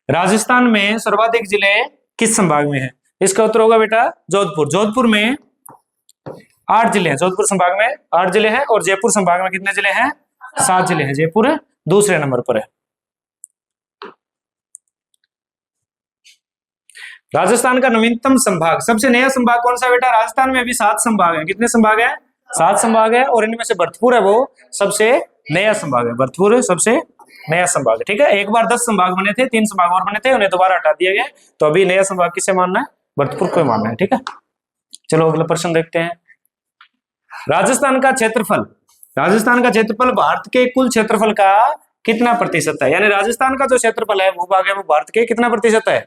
राजस्थान में सर्वाधिक जिले किस संभाग में है? इसका उत्तर होगा बेटा जोधपुर। जोधपुर में 8 जिले हैं, जोधपुर संभाग में 8 जिले हैं, और जयपुर संभाग में कितने जिले हैं? 7 जिले हैं। जयपुर दूसरे नंबर पर है। राजस्थान का नवीनतम संभाग, सबसे नया संभाग कौन सा बेटा? राजस्थान में अभी 7 संभाग है। कितने संभाग है? 7 संभाग है, और इनमें से भरतपुर है वो सबसे नया संभाग है। भरतपुर सबसे नया संभाग है। ठीक है, एक बार 10 संभाग बने थे, 3 संभाग और बने थे, उन्हें दोबारा हटा दिया गया। तो अभी नया संभाग किसे मानना है? भरतपुर को मानना है। ठीक है, चलो अगला प्रश्न देखते हैं। राजस्थान का क्षेत्रफल, राजस्थान का क्षेत्रफल भारत के कुल क्षेत्रफल का कितना प्रतिशत है? यानी राजस्थान का जो क्षेत्रफल है भूभाग है वो भारत के कितना प्रतिशत है?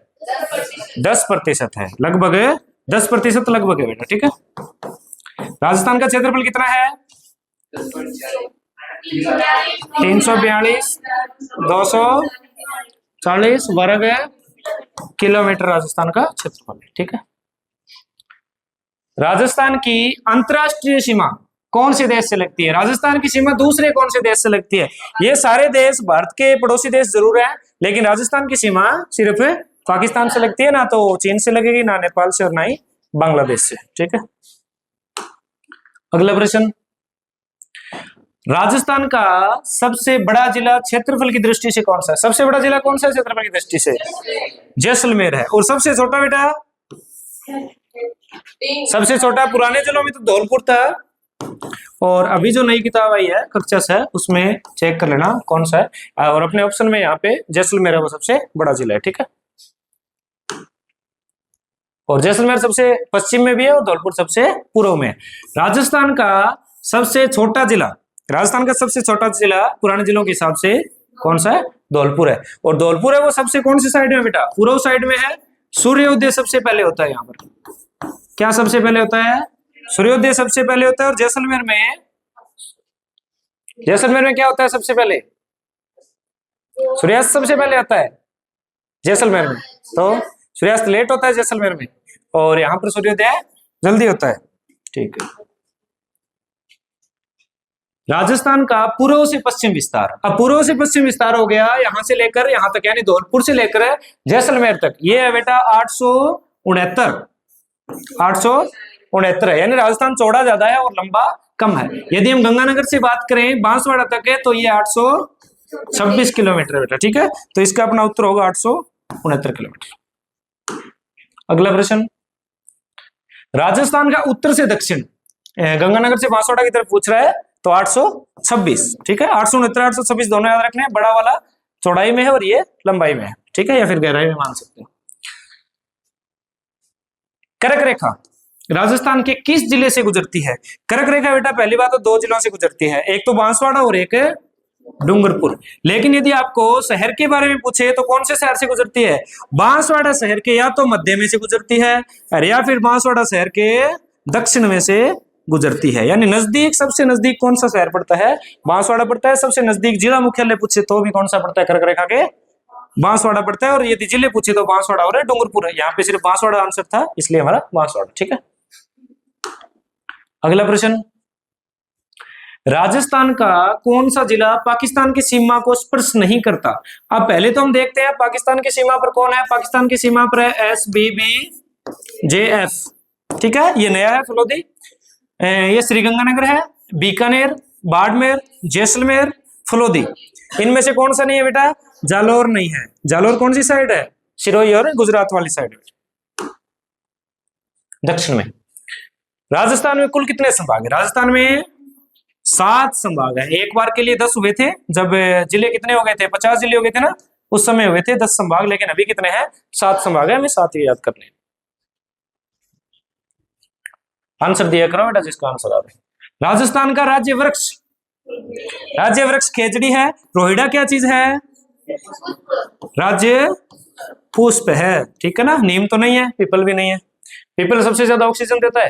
10% है। लगभग 10% लगभग है बेटा। ठीक है, राजस्थान का क्षेत्रफल कितना है? 342 240 वर्ग किलोमीटर राजस्थान का क्षेत्रफल है। ठीक है, राजस्थान की अंतरराष्ट्रीय सीमा कौन से देश से लगती है? राजस्थान की सीमा दूसरे कौन से देश से लगती है? ये सारे देश भारत के पड़ोसी देश जरूर है, लेकिन राजस्थान की सीमा सिर्फ पाकिस्तान से लगती है, ना तो चीन से लगेगी, ना नेपाल से, और ना ही बांग्लादेश से। ठीक है, अगला प्रश्न। राजस्थान का सबसे बड़ा जिला क्षेत्रफल की दृष्टि से कौन सा है? सबसे बड़ा जिला कौन सा है क्षेत्रफल की दृष्टि से? जैसलमेर है। और सबसे छोटा बेटा? सबसे छोटा पुराने जिलों में तो धौलपुर था, और अभी जो नई किताब आई है कक्षा है उसमें चेक कर लेना कौन सा है, और अपने ऑप्शन में यहाँ पे जैसलमेर है वो सबसे बड़ा जिला है। ठीक है, और जैसलमेर सबसे पश्चिम में भी है और धौलपुर सबसे पूर्व में है। राजस्थान का सबसे छोटा जिला, राजस्थान का सबसे छोटा जिला पुराने जिलों के हिसाब से कौन सा है? धौलपुर है। और धौलपुर है वो सबसे कौन सी साइड में बेटा? पूर्व साइड में है। सूर्योदय सबसे पहले होता है यहाँ पर। क्या सबसे पहले होता है? सूर्योदय सबसे पहले होता है। और जैसलमेर में क्या होता है सबसे पहले? सूर्यास्त सबसे पहले होता है जैसलमेर में। तो सूर्यास्त लेट होता है जैसलमेर में, और यहाँ पर सूर्योदय जल्दी होता है। ठीक है, राजस्थान का पूर्व से पश्चिम विस्तार, अब पूर्व से पश्चिम विस्तार हो गया यहाँ से लेकर यहाँ तक, यानी धौलपुर से लेकर जैसलमेर तक, ये है बेटा 869 है। यानी राजस्थान चौड़ा ज्यादा है और लंबा कम है। यदि हम गंगानगर से बात करें बांसवाड़ा तक है तो ये 826 किलोमीटर है बेटा। ठीक है, तो इसका अपना उत्तर होगा 869 किलोमीटर। अगला प्रश्न। राजस्थान का उत्तर से दक्षिण, गंगानगर से बांसवाड़ा की तरफ पूछ रहा है, तो 826। ठीक है, 869 826 दोनों याद रखने हैं। बड़ा वाला चौड़ाई में है और ये लंबाई में है। ठीक है, या फिर गहराई में मान सकते हैं। कर्क रेखा राजस्थान के किस जिले से गुजरती है? कर्क रेखा बेटा पहली बात तो 2 जिलों से गुजरती है, एक तो बांसवाड़ा और एक डूंगरपुर। लेकिन यदि आपको शहर के बारे में पूछे तो कौन से शहर से गुजरती है? बांसवाड़ा शहर के या तो मध्य में से गुजरती है, या फिर बांसवाड़ा शहर के दक्षिण में से गुजरती है। यानी नजदीक, सबसे नजदीक कौन सा शहर पड़ता है? बांसवाड़ा पड़ता है। सबसे नजदीक जिला मुख्यालय पूछे तो भी कौन सा पड़ता है? कर्क रेखा के बांसवाड़ा पड़ता है। और यदि जिले पूछे तो बांसवाड़ा और डूंगरपुर है। यहाँ पे सिर्फ बांसवाड़ा आंसर था, इसलिए हमारा बांसवाड़ा। ठीक है, अगला प्रश्न। राजस्थान का कौन सा जिला पाकिस्तान की सीमा को स्पर्श नहीं करता? अब पहले तो हम देखते हैं पाकिस्तान की सीमा पर कौन है। पाकिस्तान की सीमा पर है SBBJF। ठीक है, ये नया है फलोदी। ये श्रीगंगानगर है, बीकानेर, बाड़मेर, जैसलमेर, फलोदी। इनमें से कौन सा नहीं है बेटा? जालोर नहीं है। जालोर कौन सी साइड है? सिरोही और गुजरात वाली साइड, दक्षिण में। राजस्थान में कुल कितने संभाग है? राजस्थान में 7 संभाग है। एक बार के लिए 10 हुए थे, जब जिले कितने हो गए थे? 50 जिले हो गए थे ना, उस समय हुए थे 10 संभाग। लेकिन अभी कितने हैं? 7 संभाग है। हमें 7 ही याद करने। आंसर दिया करो बेटा जिसका आंसर आ रहा है। राजस्थान का राज्य वृक्ष, राज्य वृक्ष खेजड़ी है। रोहिड़ा क्या चीज है? राज्य पुष्प है। ठीक है ना, नीम तो नहीं है, पीपल भी नहीं है। पीपल सबसे ज्यादा ऑक्सीजन देता है।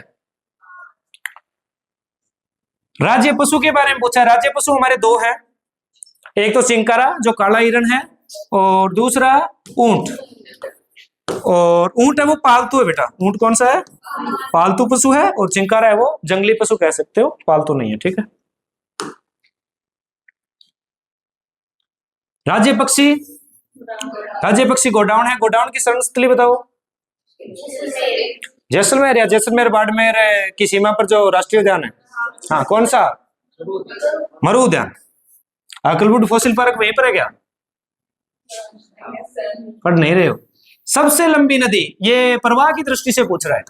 राज्य पशु के बारे में पूछा। राज्य पशु हमारे 2 हैं, एक तो चिंकारा जो काला हिरण है, और दूसरा ऊंट। और ऊंट है वो पालतू है बेटा। ऊंट कौन सा है? पालतू पशु है। और चिंकारा है वो जंगली पशु कह सकते हो, पालतू नहीं है। ठीक है, राज्य पक्षी राज्य पक्षी गोडाउन है। गोडाउन की शरण स्थली बताओ। जैसलमेर या जैसलमेर बाड़मेर की सीमा पर जो राष्ट्रीय उद्यान है, हाँ कौन सा? मरु उद्यान। अकलवुड फॉसिल पार्क वहीं पर है क्या? पढ़ नहीं रहे हो। सबसे लंबी नदी, ये प्रवाह की दृष्टि से पूछ रहा है।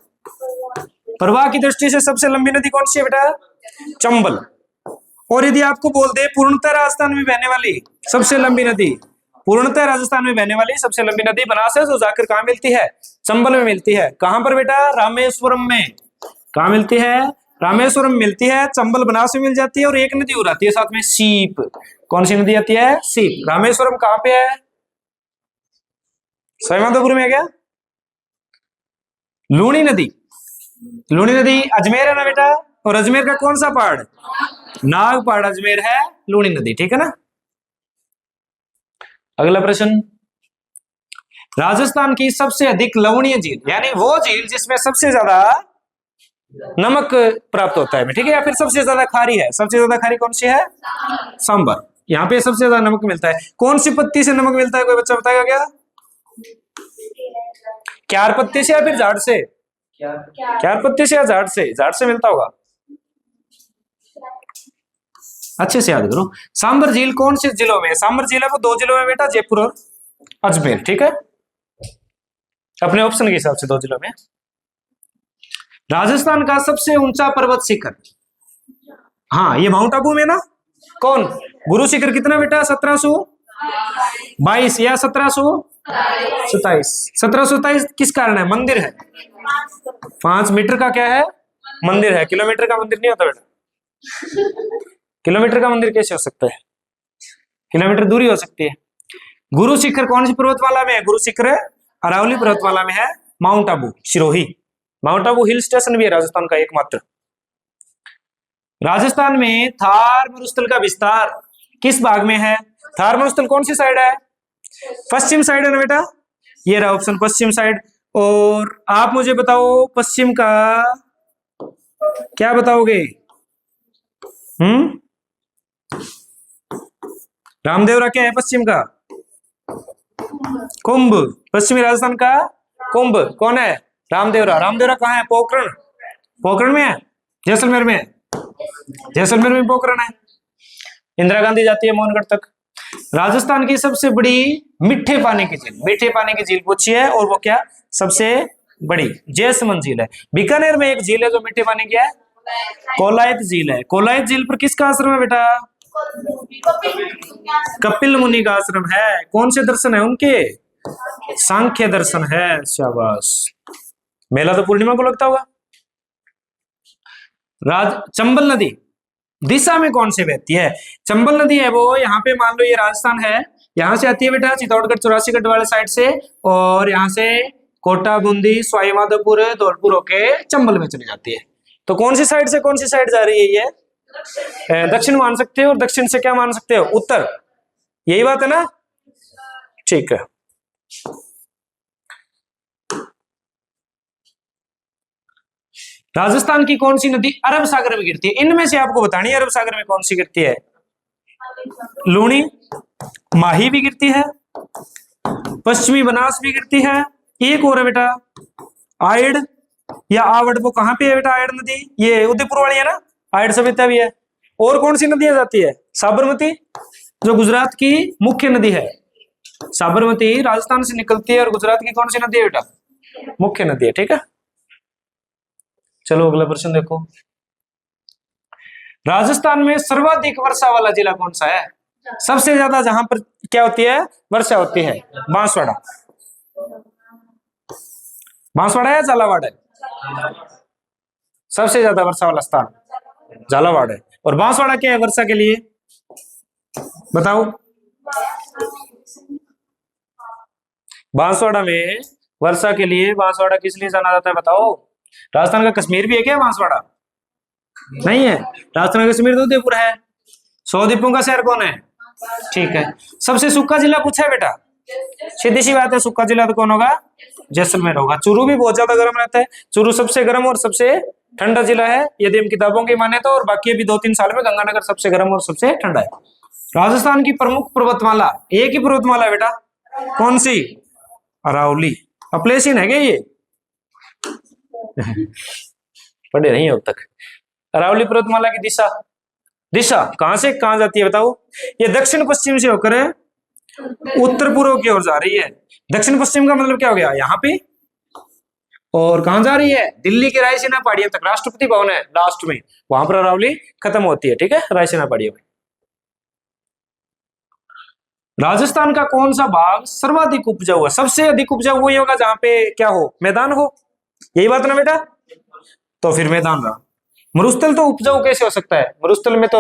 प्रवाह की दृष्टि से सबसे लंबी नदी कौन सी है बेटा? चंबल। और यदि आपको बोल दे पूर्णतः राजस्थान में बहने वाली सबसे लंबी नदी, पूर्णतः राजस्थान में बहने वाली सबसे लंबी नदी बनास है, जो जाकर कहां मिलती है? चंबल में मिलती है। कहां पर बेटा? रामेश्वरम में। कहां मिलती है? रामेश्वरम मिलती है। चंबल बनास में मिल जाती है। और एक नदी और आती है साथ में, सीप। कौन सी नदी आती है? सीप। रामेश्वरम कहां पे है? सवाईमाधोपुर में है क्या? लूणी नदी, लूणी नदी अजमेर है ना बेटा? और अजमेर का कौन सा पहाड़? नाग पहाड़ अजमेर है, लूणी नदी। ठीक है ना। अगला प्रश्न, राजस्थान की सबसे अधिक लवणीय झील, यानी वो झील जिसमें सबसे ज्यादा नमक प्राप्त होता है, ठीक है, या फिर सबसे ज्यादा खारी है। सबसे ज्यादा खारी कौन सी है? सांबर। यहाँ पे सबसे ज्यादा नमक मिलता है। कौन सी पत्ती से नमक मिलता है? कोई बच्चा बताएगा क्या? क्यार पत्ती से या फिर झाड़ से? क्यार पत्ती से या झाड़ से? झाड़ से मिलता होगा। अच्छे से याद करो। सांबर झील कौन से जिलों में? सांबर झील है वो 2 जिलों में बेटा, जयपुर और अजमेर। ठीक है, अपने ऑप्शन के हिसाब से 2 जिलों में। राजस्थान का सबसे ऊंचा पर्वत शिखर, हाँ ये माउंट आबू में ना। कौन? गुरु शिखर। कितना बेटा? 1722 या 1727? 1727 किस कारण है? मंदिर है। 5 मीटर का क्या है? मंदिर है। किलोमीटर का मंदिर नहीं होता बेटा। किलोमीटर का मंदिर कैसे हो सकता है? किलोमीटर दूरी हो सकती है। गुरु शिखर कौन सी पर्वतमाला में है? गुरु शिखर अरावली पर्वतमाला में है। Mount Abu Sirohi. Mount Abu hill station भी है राजस्थान का एकमात्र। राजस्थान में थार मरुस्थल का विस्तार किस भाग में है? थार मरुस्थल कौन सी साइड है? पश्चिम साइड है ना बेटा। ये रहा ऑप्शन, पश्चिम साइड। और आप मुझे बताओ पश्चिम का क्या बताओगे? रामदेवरा क्या है पश्चिम का? कुंभ। पश्चिमी राजस्थान का कुंभ कौन है? रामदेवरा। रामदेवरा कहाँ है? पोखरण। पोखरण में है। जैसलमेर में है। जैसलमेर में पोखरण है। इंदिरा गांधी जाती है मोहनगढ़ तक। राजस्थान की सबसे बड़ी मीठे पानी की झील, मीठे पानी की झील पूछी है, और वो क्या? सबसे बड़ी जैसमंद झील है। बीकानेर में एक झील है जो मीठे पानी की है, कोलायत झील है। कोलायत झील पर किसका आश्रम है बेटा? कपिल मुनि का आश्रम है। कौन से दर्शन है उनके? सांख्य दर्शन है। शाबाश। मेला तो पूर्णिमा को लगता होगा। चंबल नदी दिशा में कौन से बहती है? चंबल नदी है वो, यहाँ पे मान लो ये राजस्थान है, यहाँ से आती है बेटा चित्तौड़गढ़ 84 गढ़ वाले साइड से, और यहाँ से कोटा, बूंदी, सवाईमाधोपुर, धौलपुर होके चंबल में चली जाती है। तो कौन सी साइड से कौन सी साइड जा रही है ये? दक्षिण मान सकते हो, और दक्षिण से क्या मान सकते हो? उत्तर। यही बात है ना। ठीक है। राजस्थान की कौन सी नदी अरब सागर में गिरती है? इनमें से आपको बतानी है अरब सागर में कौन सी गिरती है। लूणी, माही भी गिरती है, पश्चिमी बनास भी गिरती है, एक और है बेटा आयड या आवड़। वो कहां पे है बेटा आयड नदी? ये उदयपुर वाली है ना, आयड सभ्यता भी है। और कौन सी नदियां जाती है? साबरमती, जो गुजरात की मुख्य नदी है। साबरमती राजस्थान से निकलती है, और गुजरात की कौन सी नदी है बेटा? मुख्य नदी है। ठीक है, चलो अगला प्रश्न देखो। राजस्थान में सर्वाधिक वर्षा वाला जिला कौन सा है? सबसे ज्यादा जहां पर क्या होती है? वर्षा होती है। बांसवाड़ा। बांसवाड़ा है झालावाड़ है? सबसे ज्यादा वर्षा वाला स्थान झालावाड़ है। और बांसवाड़ा क्या है वर्षा के लिए? बताओ। बांसवाड़ा में वर्षा के लिए, बांसवाड़ा किस लिए जाना जाता है बताओ? राजस्थान का कश्मीर भी है क्या बांसवाड़ा? नहीं है। राजस्थान का कश्मीर तो उदयपुर है। 100 द्वीपों का शहर कौन है? ठीक है। सबसे सूखा जिला पूछा है बेटा, सीधी सी बात है, सूखा जिला तो कौन होगा? जैसलमेर होगा। चूरू भी बहुत ज्यादा गर्म रहता है। चूरू सबसे गर्म और सबसे ठंडा जिला है यदि हम किताबों की माने तो, और बाकी अभी 2-3 साल में गंगानगर सबसे गर्म और सबसे ठंडा है। राजस्थान की प्रमुख पर्वतमाला, एक ही पर्वतमाला है बेटा, कौन सी? अरावली। अपलेसिन है क्या ये? पढ़े नहीं हो अब तक। अरावली पर्वतमाला की दिशा, दिशा कहां से कहां जाती है बताओ? ये दक्षिण पश्चिम से होकर उत्तर पूर्व की ओर जा रही है। दक्षिण पश्चिम का मतलब क्या हो गया? यहाँ पे। और कहां जा रही है? दिल्ली के रायसीना पहाड़ियों तक। राष्ट्रपति भवन है लास्ट में, वहां पर अरावली खत्म होती है। ठीक है, रायसीना पहाड़ियों में। राजस्थान का कौन सा भाग सर्वाधिक उपजाऊ है? सबसे अधिक उपजाऊ वही होगा जहां पे क्या हो? मैदान हो। यही बात ना बेटा? तो फिर मैदान रहा। मरुस्थल तो उपजाऊ कैसे हो सकता है? मरुस्थल में तो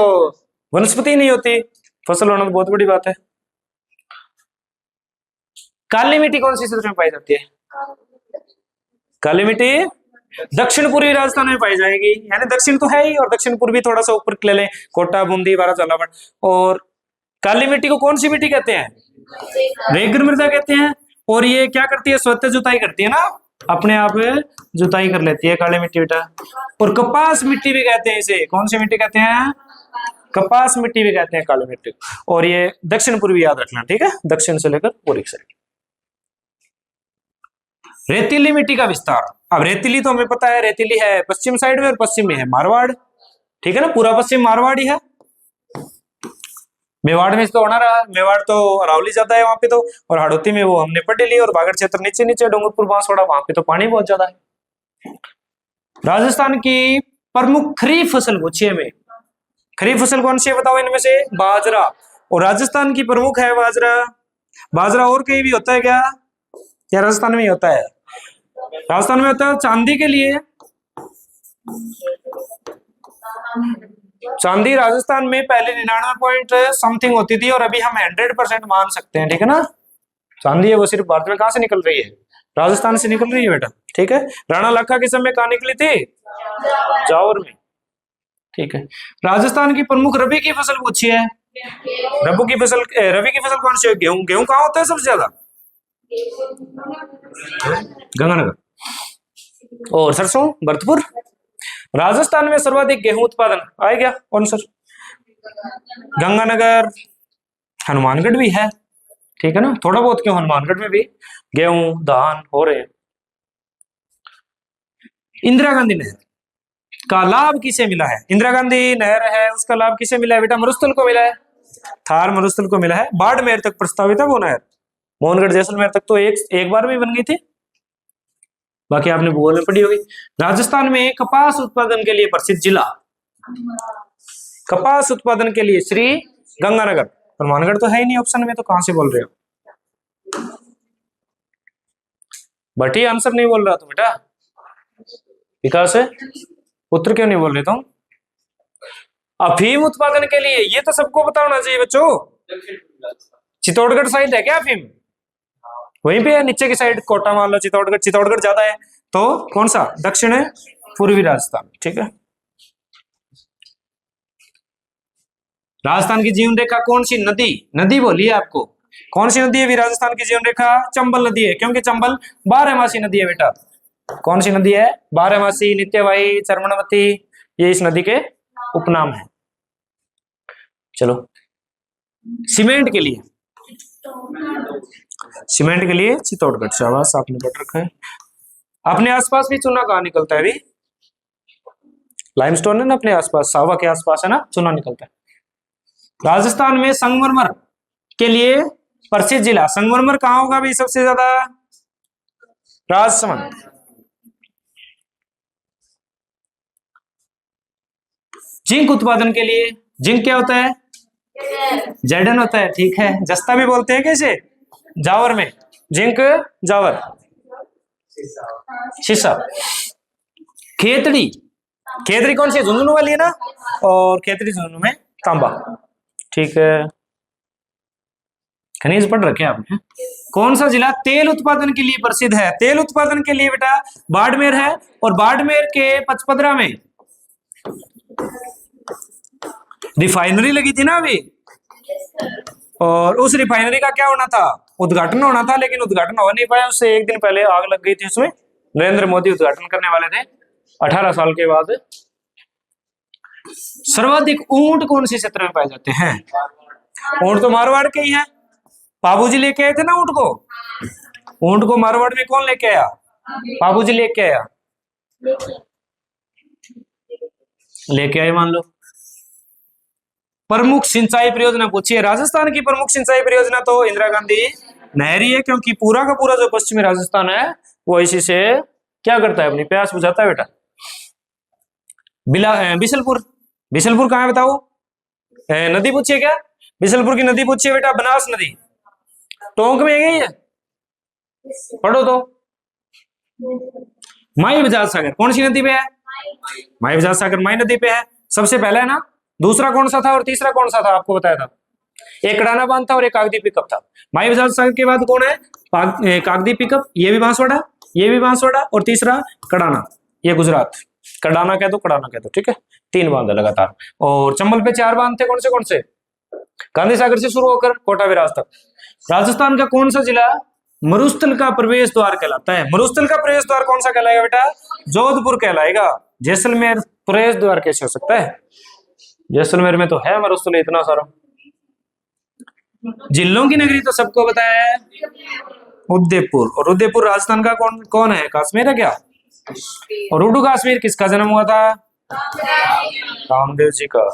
वनस्पति नहीं होती, फसल होना तो बहुत बड़ी बात है। काली मिट्टी कौन सी क्षेत्र में पाई जाती है? काली मिट्टी दक्षिण पूर्वी राजस्थान में पाई जाएगी, यानी दक्षिण तो है ही और दक्षिण पूर्वी थोड़ा सा ऊपर ले लें, कोटा, बूंदी, बारा, झालावाड़। और काली मिट्टी को कौन सी मिट्टी कहते हैं? रेगिर मृदा कहते हैं। और ये क्या करती है? स्वतः जुताई करती है ना, अपने आप जुताई कर लेती है काली मिट्टी बेटा। और कपास मिट्टी भी कहते हैं इसे। कौन सी मिट्टी कहते हैं? कपास मिट्टी भी कहते हैं काली मिट्टी। और ये दक्षिण पूर्वी याद रखना, ठीक है, दक्षिण से लेकर पूर्वी साइड। रेतीली मिट्टी का विस्तार। अब रेतीली तो हमें पता है, रेतीली है पश्चिम साइड में और पश्चिम में है मारवाड़, ठीक है ना, पूरा पश्चिम मारवाड़ ही है। मेवाड़ में तो होना रहा, मेवाड़ तो अरावली ज्यादा है वहां पे तो, और हाड़ौती में वो हमने पढ़ ली। और बागड़ क्षेत्र नीचे नीचे डूंगरपुर, बांसवाड़ा, वहां पे तो पानी बहुत ज्यादा है। राजस्थान की प्रमुख खरीफ फसल पूछी है हमें। खरीफ फसल कौन सी है बताओ इनमें से? बाजरा। और राजस्थान की प्रमुख है बाजरा। बाजरा और कहीं भी होता है क्या? या राजस्थान में ही होता है? राजस्थान में होता है। चांदी के लिए, चांदी राजस्थान में पहले 99 पॉइंट समथिंग होती थी और अभी हम 100% मान सकते हैं, ठीक है ना। चांदी है वो सिर्फ भारत में कहां से निकल रही है? राजस्थान से निकल रही है बेटा, ठीक है। राणा लखा के समय कहां निकली थी? जावर में, ठीक है। राजस्थान की प्रमुख रबी की फसल पूछी है। रबी की फसल कौन सी है? गेहूं। गेहूं कहां होता है सबसे ज्यादा? गंगानगर। और सरसों भरतपुर। राजस्थान में सर्वाधिक गेहूं उत्पादन आए क्या? कौन सर? गंगानगर, हनुमानगढ़ भी है, ठीक है ना, थोड़ा बहुत क्यों, हनुमानगढ़ में भी गेहूं धान हो रहे हैं। इंदिरा गांधी नहर का लाभ किसे मिला है? इंदिरा गांधी नहर है, उसका लाभ किसे मिला है बेटा? मरुस्थल को मिला है, थार मरुस्थल को मिला है। बाड़मेर तक प्रस्तावित है वो नहर, मोहनगढ़ जैसलमेर तक तो एक बार में बन गई थी, बाकी आपने भूगोल में पढ़ी होगी। राजस्थान में कपास उत्पादन के लिए प्रसिद्ध जिला, कपास उत्पादन के लिए श्री गंगानगर। हनुमानगढ़ तो है ही नहीं ऑप्शन में, तो कहां से बोल रहे हो? बट ये आंसर नहीं बोल रहा तो बेटा, विकास है, उत्तर क्यों नहीं बोल रहे तुम? अफीम उत्पादन के लिए, ये तो सबको पता होना चाहिए बच्चों। चित्तौड़गढ़ साइड है क्या अफीम? वहीं पे है नीचे की साइड, कोटा मान लो, चित्तौड़गढ़, चित्तौड़गढ़ ज्यादा है तो कौन सा? दक्षिण है पूर्वी राजस्थान, ठीक है। राजस्थान की जीवन रेखा कौन सी नदी? नदी बोली है आपको, कौन सी नदी है भी राजस्थान की जीवन रेखा? चंबल नदी है, क्योंकि चंबल 12मासी नदी है बेटा। कौन सी नदी है? 12मासी, नित्यवाही, चर्मणवती, ये इस नदी के उपनाम है। चलो, सीमेंट के लिए, सीमेंट के लिए चित्तौड़गढ़, शाबाश आपने पढ़ रखा है। अपने आसपास भी चूना कहाँ निकलता है अभी? लाइमस्टोन है ना अपने आसपास, सावा के आसपास है ना, चूना निकलता है। राजस्थान में संगमरमर के लिए प्रसिद्ध जिला, संगमरमर कहाँ होगा भाई सबसे ज्यादा? राजसमंद। जिंक उत्पादन के लिए, जिंक क्या होता है? जैडन होता है, ठीक है। जस्ता भी बोलते हैं कैसे? जावर में जिंक, जावर, शीशा। खेतड़ी, खेतड़ी कौन सी? झुंझुनू वाली है ना, और खेतड़ी झुंझुनू में तांबा, ठीक है। खनिज पढ़ रखे आपने। कौन सा जिला तेल उत्पादन के लिए प्रसिद्ध है? तेल उत्पादन के लिए बेटा बाड़मेर है, और बाड़मेर के पचपदरा में रिफाइनरी लगी थी ना अभी, और उस रिफाइनरी का क्या होना था? उद्घाटन होना था, लेकिन उद्घाटन हो नहीं पाया, उससे एक दिन पहले आग लग गई थी उसमें। नरेंद्र मोदी उद्घाटन करने वाले थे 18 साल के बाद। सर्वाधिक ऊंट कौन से क्षेत्र में पाए जाते हैं? ऊंट तो मारवाड़ के ही हैं, बाबूजी लेके आए थे ना ऊंट को। ऊंट को मारवाड़ में कौन लेके आया? बाबूजी लेके आया, लेके आए मान लो। प्रमुख सिंचाई परियोजना पूछिए। राजस्थान की प्रमुख सिंचाई परियोजना तो इंदिरा गांधी नहरी है, क्योंकि पूरा का पूरा जो पश्चिमी राजस्थान है वो इसी से क्या करता है, अपनी प्यास बुझाता है बेटा। बिशलपुर, बिशलपुर कहाँ है बताओ? नदी पूछिए क्या? बिशलपुर की नदी पूछिए बेटा, बनास नदी। टोंक में है, पढ़ो तो। माई बजाज सागर कौन सी नदी पे है? माई बजाज सागर माई नदी पे है, सबसे पहला है ना। दूसरा कौन सा था और तीसरा कौन सा था आपको बताया था? एक कड़ाना बांध था और एक कागदी पिकअप था। माई बजाज सागर के बाद कौन है? कागदी पिकअप, ये भी बांसवाड़ा, ये भी बांसवाड़ा, और तीसरा कड़ाना, ये गुजरात। कड़ाना कह दो, कड़ाना कह दो, ठीक है। 3 बांध है लगातार। और चंबल पे 4 बांध थे, कौन से? गांधी सागर से शुरू होकर कोटा विराज तक। राजस्थान का कौन सा जिला मरुस्थल का प्रवेश द्वार कहलाता है? मरुस्थल का प्रवेश द्वार कौन सा कहलाएगा बेटा? जोधपुर कहलाएगा। जैसलमेर प्रवेश द्वार कैसे हो सकता है? जैसलमेर में तो है मरुस्थल इतना सारा। जिलों की नगरी तो सबको बताया है, उदयपुर। और उदयपुर राजस्थान का कौन है? कश्मीर है क्या? और उडू कश्मीर किसका जन्म हुआ था? रामदेव जी का।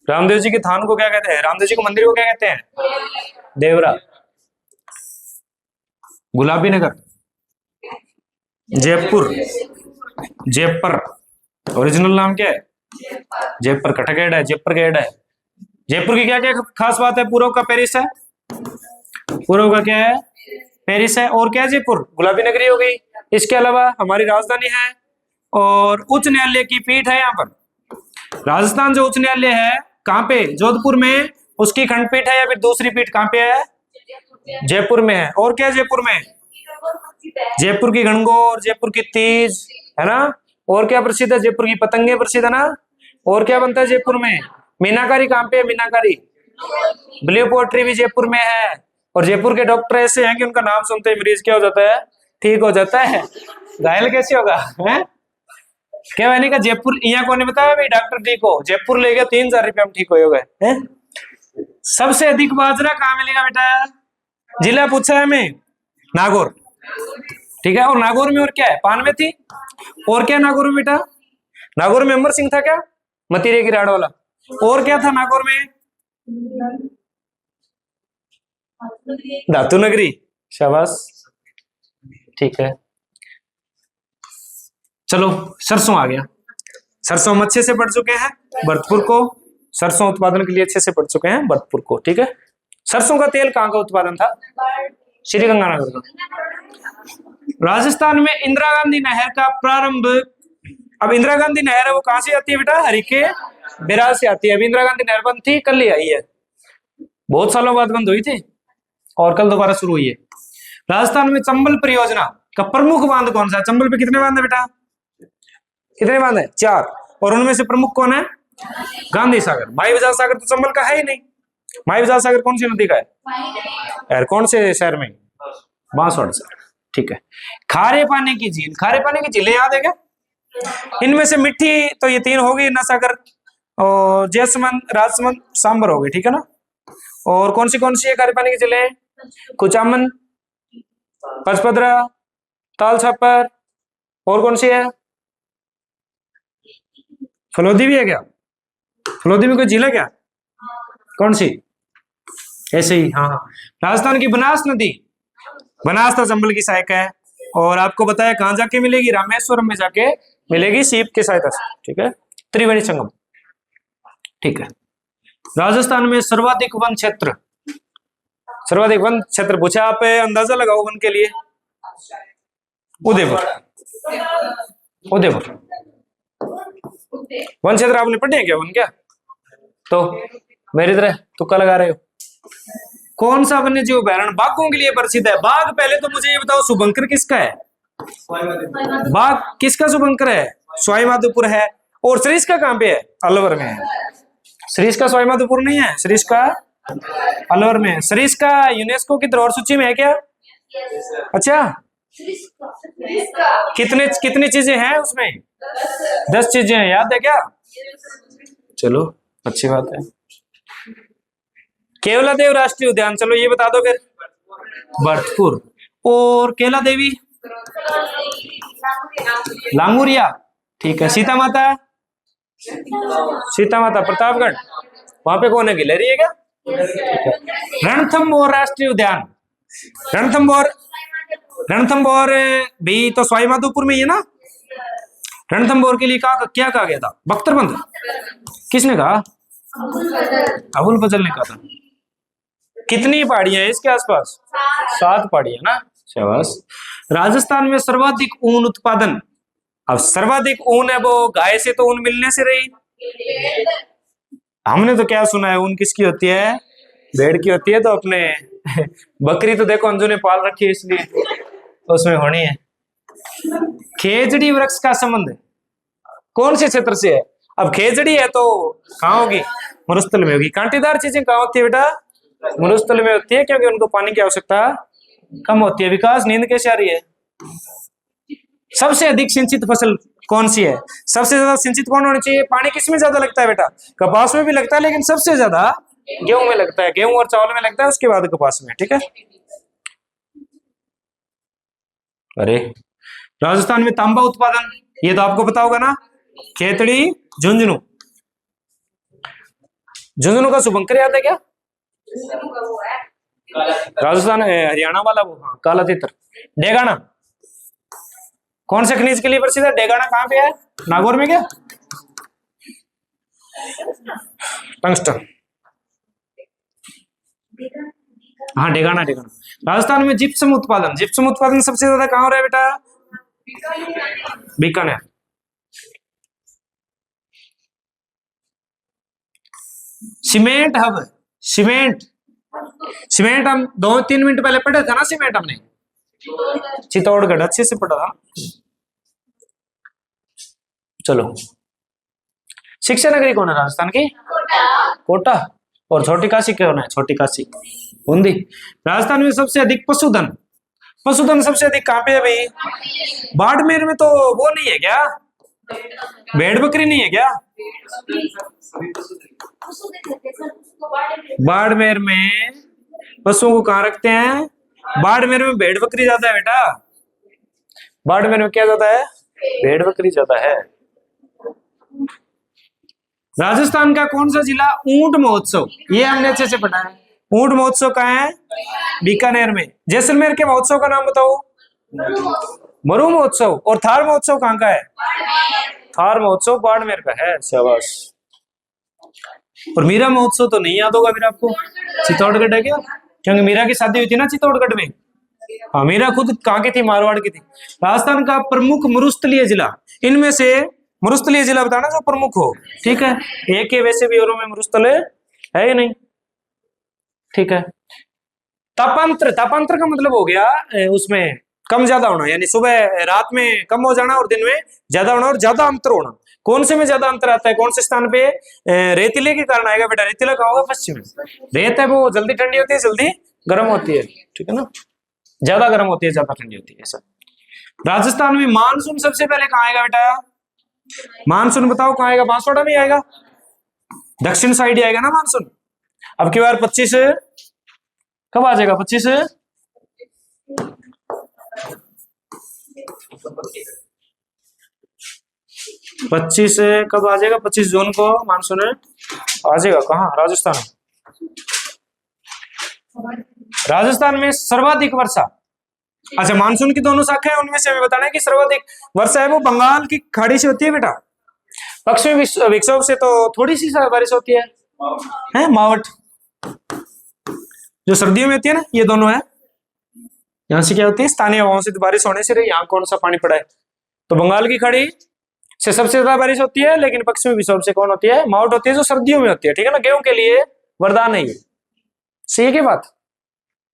रामदेव जी के थान को क्या कहते हैं? रामदेव जी को मंदिर को क्या कहते हैं? देवरा। गुलाबी नगर, जयपुर, जयपुर ओरिजिनल नाम क्या है? जयपुर कटकेड है, जयपुर गेड है। जयपुर की क्या क्या खास बात है? पूर्व का पेरिस है, पूर्व का क्या है? पेरिस है। और क्या है? जयपुर गुलाबी नगरी हो गई। इसके अलावा हमारी राजधानी है और उच्च न्यायालय की पीठ है यहाँ पर। राजस्थान जो उच्च न्यायालय है कहाँ पे? जोधपुर में। उसकी खंडपीठ है या फिर दूसरी पीठ कहाँ पे है? जयपुर में है। और क्या जयपुर में? जयपुर की गणगौर, जयपुर की तीज है ना। और क्या प्रसिद्ध है? जयपुर की पतंगे प्रसिद्ध है ना। और क्या बनता है जयपुर में? मीनाकारी कहाँ पे है? मीनाकारी, ब्लू पोट्री भी जयपुर में है। और जयपुर के डॉक्टर ऐसे हैं कि उनका नाम सुनते ही मरीज क्या हो जाता है? ठीक हो जाता है। घायल कैसे होगा है? क्या मैंने कहा जयपुर यहाँ को नहीं बताया भाई डॉक्टर ठीक हो, जयपुर ले गया 3000 रुपये में ठीक हो गए। सबसे अधिक बाजरा कहाँ मिलेगा बेटा? जिला पूछा है हमें, नागौर, ठीक है। और नागौर में और क्या है? पानवे थी। और क्या नागौर में बेटा? नागौर में अमर सिंह था क्या? मतीरे की राड़ वाला। और क्या था नागौर में? धातु नगरी, शाबाश, ठीक है। चलो सरसों आ गया। सरसों हम अच्छे से पढ़ चुके हैं, भरतपुर को सरसों उत्पादन के लिए अच्छे से पढ़ चुके हैं, भरतपुर को, ठीक है। सरसों का तेल कहाँ का उत्पादन था? श्री गंगानगर का। राजस्थान में इंदिरा गांधी नहर का प्रारंभ, अब इंदिरा गांधी नहर है वो कहां से आती है बेटा? हरिके बैराज से आती है। अभी इंदिरा गांधी नहर बंद थी, कल ही आई है, बहुत सालों बाद बंद हुई थी और कल दोबारा शुरू हुई है। राजस्थान में चंबल परियोजना का प्रमुख बांध कौन सा है? चंबल पे कितने बांध है बेटा? कितने बांध है? 4। और उनमें से प्रमुख कौन है? गांधी सागर। माई बजाज सागर तो चंबल का है ही नहीं। माई बजाज सागर कौन सी नदी का है? यार कौन से शहर में? बांसवाड़ा से, ठीक है। खारे पानी की झील, खारे पानी की झीलें याद है क्या? इनमें से मिट्टी तो ये 3 हो गई, नासागर और जैसमंद, राजसमंद, सांबर हो गई, ठीक है ना। और कौन सी है खारे पानी की झीलें? कुचामन, पचपदरा, ताल छापर, और कौन सी है? फलोदी भी है क्या? फलोदी में कोई झील है क्या? कौन सी? ऐसे ही, हाँ। राजस्थान की बनास नदी, बनास तो चंबल की सहायक है। और आपको बताया कहां जाके मिलेगी? रामेश्वरम में जाके मिलेगी, सीप की सहायता से, ठीक है। त्रिवेणी संगम, ठीक है। राजस्थान में सर्वाधिक वन क्षेत्र, सर्वाधिक वन क्षेत्र पूछा, आप अंदाजा लगाओ वन के लिए। उदयपुर, उदयपुर वन क्षेत्र आपने पढ़े क्या? वन क्या? तो मेरी तरह तुक्का लगा रहे हो। कौन सा वन्य जीव अभयारण्य बाघों के लिए प्रसिद्ध है? बाघ, पहले तो मुझे ये बताओ शुभंकर किसका है? बाघ किसका शुभंकर है? सवाई माधोपुर है। और सरिस्का कहाँ पे है? अलवर में है। सरिस्का सवाई माधोपुर नहीं है, सरिस्का अलवर में है। सरिस्का यूनेस्को की धरोहर सूची में है क्या? अच्छा, कितनी चीजें हैं उसमें? 10 चीजें हैं, याद है क्या? चलो अच्छी बात है। केवलादेव राष्ट्रीय उद्यान, चलो ये बता दो फिर। भरतपुर। और केला देवी लांगुरिया, ठीक है। सीता माता, सीता माता प्रतापगढ़, वहां पे कौन है, गिलहरी है क्या? रणथंभौर राष्ट्रीय उद्यान, रणथंभौर, रणथंभौर भी तो सवाई माधोपुर में ही है ना। रणथंभौर के लिए क्या कहा गया था? बख्तरबंद। किसने कहा? अबुल फजल ने कहा था। कितनी पहाड़ियां हैं इसके आसपास? 7 पहाड़ियां ना, शाबाश। राजस्थान में सर्वाधिक ऊन उत्पादन, अब सर्वाधिक ऊन है वो गाय से तो ऊन मिलने से रही, हमने तो क्या सुना है ऊन किसकी होती है? भेड़ की होती है। तो अपने बकरी तो देखो अंजू ने पाल रखी है इसलिए तो उसमें होनी है। खेजड़ी वृक्ष का संबंध कौन से क्षेत्र से है? अब खेजड़ी है तो कहाँ होगी? मरुस्थल में होगी। कांटेदार चीजें कहाँ होती है बेटा? मरुस्थल में होती है, क्योंकि उनको पानी की आवश्यकता कम होती है। विकास नींद कैसे आ रही है? सबसे अधिक सिंचित फसल कौन सी है? सबसे ज्यादा सिंचित कौन होनी चाहिए? पानी किस में ज्यादा लगता है बेटा? कपास में भी लगता है, लेकिन सबसे ज्यादा गेहूं में लगता है। गेहूं और चावल में लगता है, उसके बाद कपास में, ठीक है। अरे राजस्थान में तांबा उत्पादन, ये तो आपको पता होगा ना, खेतड़ी झुंझुनू। झुंझुनू का शुभंकर याद है क्या? राजस्थान हरियाणा वाला वो, हाँ, काला तितर। डेगाना कौन से खनिज के लिए प्रसिद्ध है? डेगाना कहाँ पे है? नागौर में क्या? टंगस्टन, हाँ डेगाना, डेगाना। राजस्थान में जिप्सम उत्पादन, जिप्सम उत्पादन सबसे ज्यादा कहाँ हो रहा है बेटा? Bikaner. Cement hub, cement, cement हम 2-3 मिनट पहले पढ़ा था ना, सीमेंट हमने चित्तौड़गढ़ अच्छे से पढ़ा था। चलो, शिक्षा नगरी कौन है राजस्थान की? कोटा। और छोटी काशी कौन है? छोटी काशी, बूंदी। राजस्थान में सबसे अधिक पशुधन, पशुधन सबसे अधिक कहाँ पे है भाई? बाड़मेर में। तो वो नहीं है क्या, भेड़ बकरी नहीं है क्या? बाड़मेर में पशुओं को कहाँ रखते हैं? बाड़मेर में भेड़ बकरी ज्यादा है बेटा। बाड़मेर में क्या ज्यादा है? भेड़ बकरी ज्यादा है। राजस्थान का कौन सा जिला ऊंट महोत्सव, ये हमने अच्छे से पढ़ा है। ऊंट महोत्सव कहाँ है? बीकानेर में। जैसलमेर के महोत्सव का नाम बताओ? मरु महोत्सव। और थार महोत्सव कहाँ का है? थार महोत्सव बाड़मेर का है, शाबाश। और मीरा महोत्सव तो नहीं याद होगा फिर आपको, चित्तौड़गढ़ है क्या? क्योंकि मीरा की शादी हुई थी ना चित्तौड़गढ़ में। हाँ, मीरा खुद कहाँ की थी? मारवाड़ की थी। राजस्थान का प्रमुख मरुस्थलीय जिला, इनमें से मरुस्थलीय जिला बताना जो प्रमुख हो, ठीक है। एक है, वैसे भी औरों में मरुस्थल है ही नहीं, ठीक है। तापांतर, तापांतर का मतलब हो गया उसमें कम ज्यादा होना, यानी सुबह रात में कम हो जाना और दिन में ज्यादा होना, और ज्यादा अंतर होना। कौन से में ज्यादा अंतर आता है? कौन से स्थान पे? रेतीले के कारण आएगा बेटा। रेतीला कहाँ होगा? पश्चिम में। रेत है वो जल्दी ठंडी होती है, जल्दी गर्म होती है, ठीक है ना। ज्यादा गर्म होती है, ज्यादा ठंडी होती है, ऐसा। राजस्थान में मानसून सबसे पहले कहाँ आएगा बेटा? मानसून बताओ कहाँ आएगा? बांसवाड़ा में आएगा, दक्षिण साइड ही आएगा ना मानसून। अब की बार 25 कब आ जाएगा? 25 कब आ जाएगा? 25 जून को मानसून आ जाएगा। कहाँ? राजस्थान। राजस्थान में सर्वाधिक वर्षा, अच्छा मानसून की दोनों शाखा है, उनमें से हमें बताना है कि सर्वाधिक वर्षा है वो बंगाल की खाड़ी से होती है बेटा। पश्चिमी विक्षोभ से तो थोड़ी सी बारिश होती है मावट, जो सर्दियों में होती है ना, ये दोनों है। यहाँ से क्या होती है? स्थानीय हवाओं से बारिश होने से यहाँ कौन सा पानी पड़ा है? तो बंगाल की खाड़ी से सबसे ज्यादा बारिश होती है, लेकिन पश्चिमी विक्षोभ से कौन होती है? मावट होती है, जो सर्दियों में होती है, ठीक है ना। गेहूं के लिए वरदान है ये, सही है बात।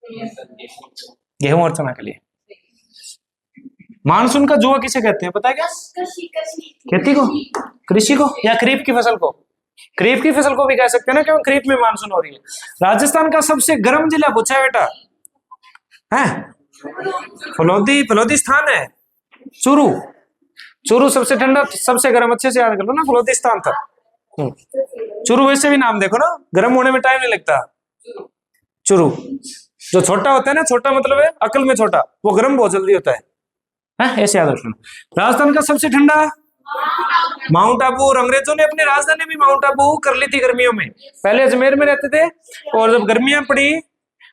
गेहूं और चना के लिए मानसून का जुआ किसे कहते हैं पता है क्या? खेती को, कृषि को, या खरीफ की फसल को? खरीफ की फसल को भी कह सकते हैं ना, क्योंकि खरीफ में मानसून हो रही है। राजस्थान का सबसे गर्म जिला पूछा है बेटा, है फलोदी, फलोदी स्थान है चूरू। चूरू सबसे ठंडा, सबसे गर्म, अच्छे से याद कर लो ना, फलोदी स्थान था चूरू। वैसे भी नाम देखो ना, गर्म होने में टाइम नहीं लगता चूरू। जो छोटा होता है ना, छोटा मतलब है अकल में छोटा, वो गर्म बहुत जल्दी होता है, ऐसे याद रखना। राजस्थान का सबसे ठंडा माउंट आबू। और अंग्रेजों ने अपनी राजधानी भी माउंट आबू कर ली थी गर्मियों में। पहले अजमेर में रहते थे और जब गर्मियां पड़ी,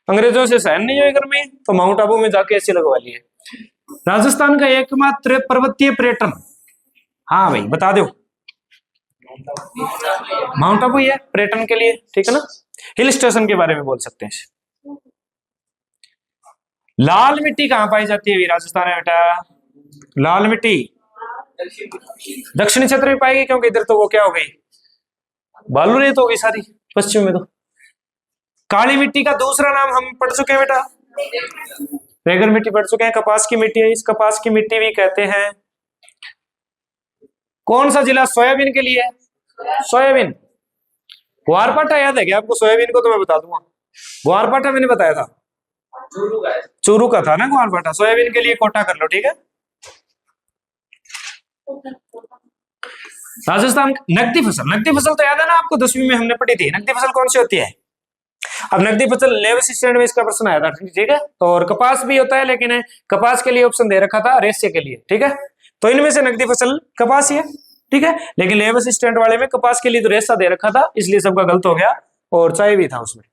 अंग्रेजों से सहन नहीं हुई गर्मी, तो माउंट आबू में जाके ऐसी लगवा लिए। राजस्थान का एकमात्र पर्वतीय पर्यटन, हाँ भाई बता दो, माउंट आबू ही है पर्यटन के लिए, ठीक है ना। हिल स्टेशन के बारे में बोल सकते हैं। लाल मिट्टी कहां पाई जाती है राजस्थान में बेटा? लाल मिट्टी दक्षिणी क्षेत्र में पाएगी, क्योंकि इधर तो वो क्या हो गई, बालू रेत हो गई सारी, पश्चिम में तो। काली मिट्टी का दूसरा नाम हम पढ़ चुके हैं बेटा, रेगड़ मिट्टी पढ़ चुके हैं। कपास की मिट्टी है, इस कपास की मिट्टी भी कहते हैं। कौन सा जिला सोयाबीन के लिए है? सोयाबीन। ग्वारपाटा याद है क्या आपको? सोयाबीन को तो मैं बता दूंगा, ग्वारपाटा मैंने बताया था, चूरू का था ना ग्वारपाटा। सोयाबीन के लिए कोटा कर लो, ठीक है। राजस्थान नकदी फसल, नकदी फसल तो याद है ना आपको, 10वीं में हमने पढ़ी थी। नकदी फसल कौन सी होती है? अब नकदी फसल लेवल स्टैंड में इसका प्रश्न आया था, ठीक है। और कपास भी होता है, लेकिन कपास के लिए ऑप्शन दे रखा था रेशे के लिए, ठीक है। तो इनमें से नकदी फसल कपास ही है, ठीक है। लेकिन लेवल स्टैंड वाले में कपास के लिए तो रेशा दे रखा था, इसलिए सबका गलत हो गया। और चाय भी था उसमें,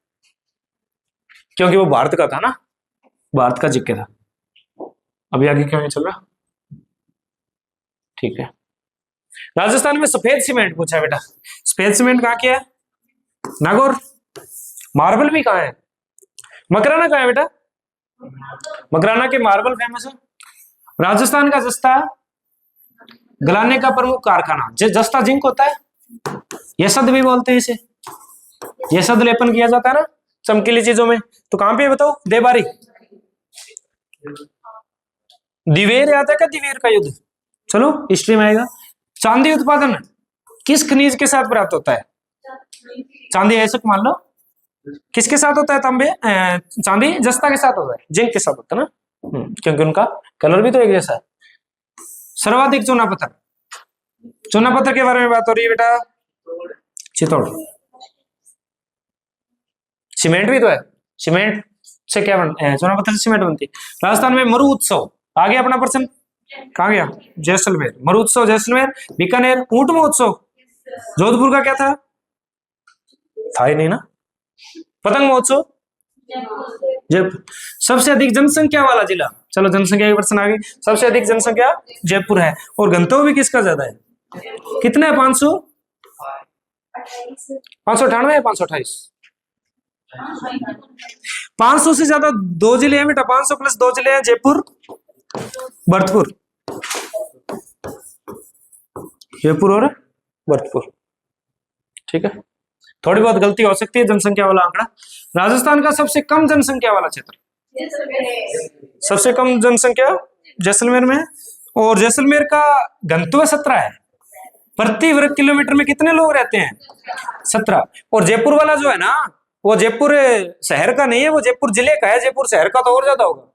क्योंकि वो भारत का था ना, भारत का जिक्के था। अभी आगे क्यों नहीं चल रहा, ठीक है। राजस्थान में सफेद सीमेंट पूछा है बेटा, सफेद सीमेंट कहाँ किया है? नागौर। मार्बल भी कहाँ है? मकराना कहाँ है बेटा? मकराना के मार्बल फेमस है। राजस्थान का जस्ता गलाने का प्रमुख कारखाना, जस्ता जिंक होता है, यसद भी बोलते हैं इसे, यसद लेपन किया जाता है ना चमकीली चीजों में। तो कहां पे बताओ? देबारी। दिवेर याद है क्या? दिवेर का युद्ध, चलो हिस्ट्री में आएगा। चांदी उत्पादन किस खनिज के साथ प्राप्त होता है? चांदी ऐसे मान लो, किसके साथ होता है? तांबे चांदी जस्ता के साथ होता है, जिंक के साथ होता है ना, क्योंकि उनका कलर भी तो एक जैसा है। सर्वाधिक चूना पत्थर, चूना पत्थर के बारे में बात हो रही है बेटा, चित्तौड़। सीमेंट भी तो है, सीमेंट से क्या बनता है? चूना पत्थर से सीमेंट बनती है। राजस्थान में मरु उत्सव, आगे अपना प्रश्न कहाँ गया? जैसलमेर। मरु उत्सव जैसलमेर। बीकानेर। ऊंट महोत्सव जोधपुर का क्या था ही नहीं ना। पतंग महोत्सव जयपुर। सबसे अधिक जनसंख्या वाला जिला, चलो जनसंख्या के प्रश्न आ गए। सबसे अधिक जनसंख्या जयपुर है। और घनत्व भी किसका ज्यादा है? कितना है? 500 598 है, 528। 500 से ज्यादा दो जिले हैं बेटा, 500 प्लस दो जिले हैं, जयपुर भरतपुर, जयपुर और भरतपुर, ठीक है। थोड़ी बहुत गलती हो सकती है जनसंख्या वाला आंकड़ा। राजस्थान का सबसे कम जनसंख्या वाला क्षेत्र, सबसे कम जनसंख्या जैसलमेर में। और जैसलमेर का घनत्व 17 है, प्रति वर्ग किलोमीटर में कितने लोग रहते हैं? 17। और जयपुर वाला जो है ना, वो जयपुर शहर का नहीं है, वो जयपुर जिले का है। जयपुर शहर का तो और ज्यादा होगा,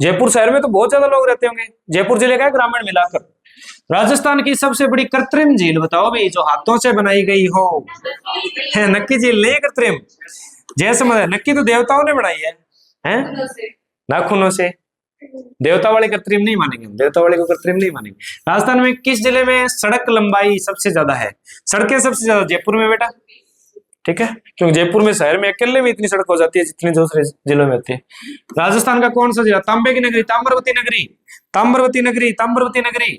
जयपुर शहर में तो बहुत ज्यादा लोग रहते होंगे, जयपुर जिले का है ग्रामीण मिलाकर। राजस्थान की सबसे बड़ी कृत्रिम झील बताओ भाई, जो हाथों से बनाई गई हो। है नक्की झील नहीं कृत्रिम, जैसे मतलब नक्की तो देवताओं ने बनाई है नाखूनों से। देवता वाले कृत्रिम नहीं मानेंगे, देवता वाले को कृत्रिम नहीं मानेंगे। राजस्थान में किस जिले में सड़क लंबाई सबसे ज्यादा है? सड़कें सबसे ज्यादा जयपुर में बेटा, ठीक है, क्योंकि जयपुर में शहर में अकेले में इतनी सड़क हो जाती है जितनी दूसरे जिलों में होती है। राजस्थान का कौन सा जिला? तांबे की नगरी, ताम्रवती नगरी, ताम्रवती नगरी, ताम्रवती नगरी।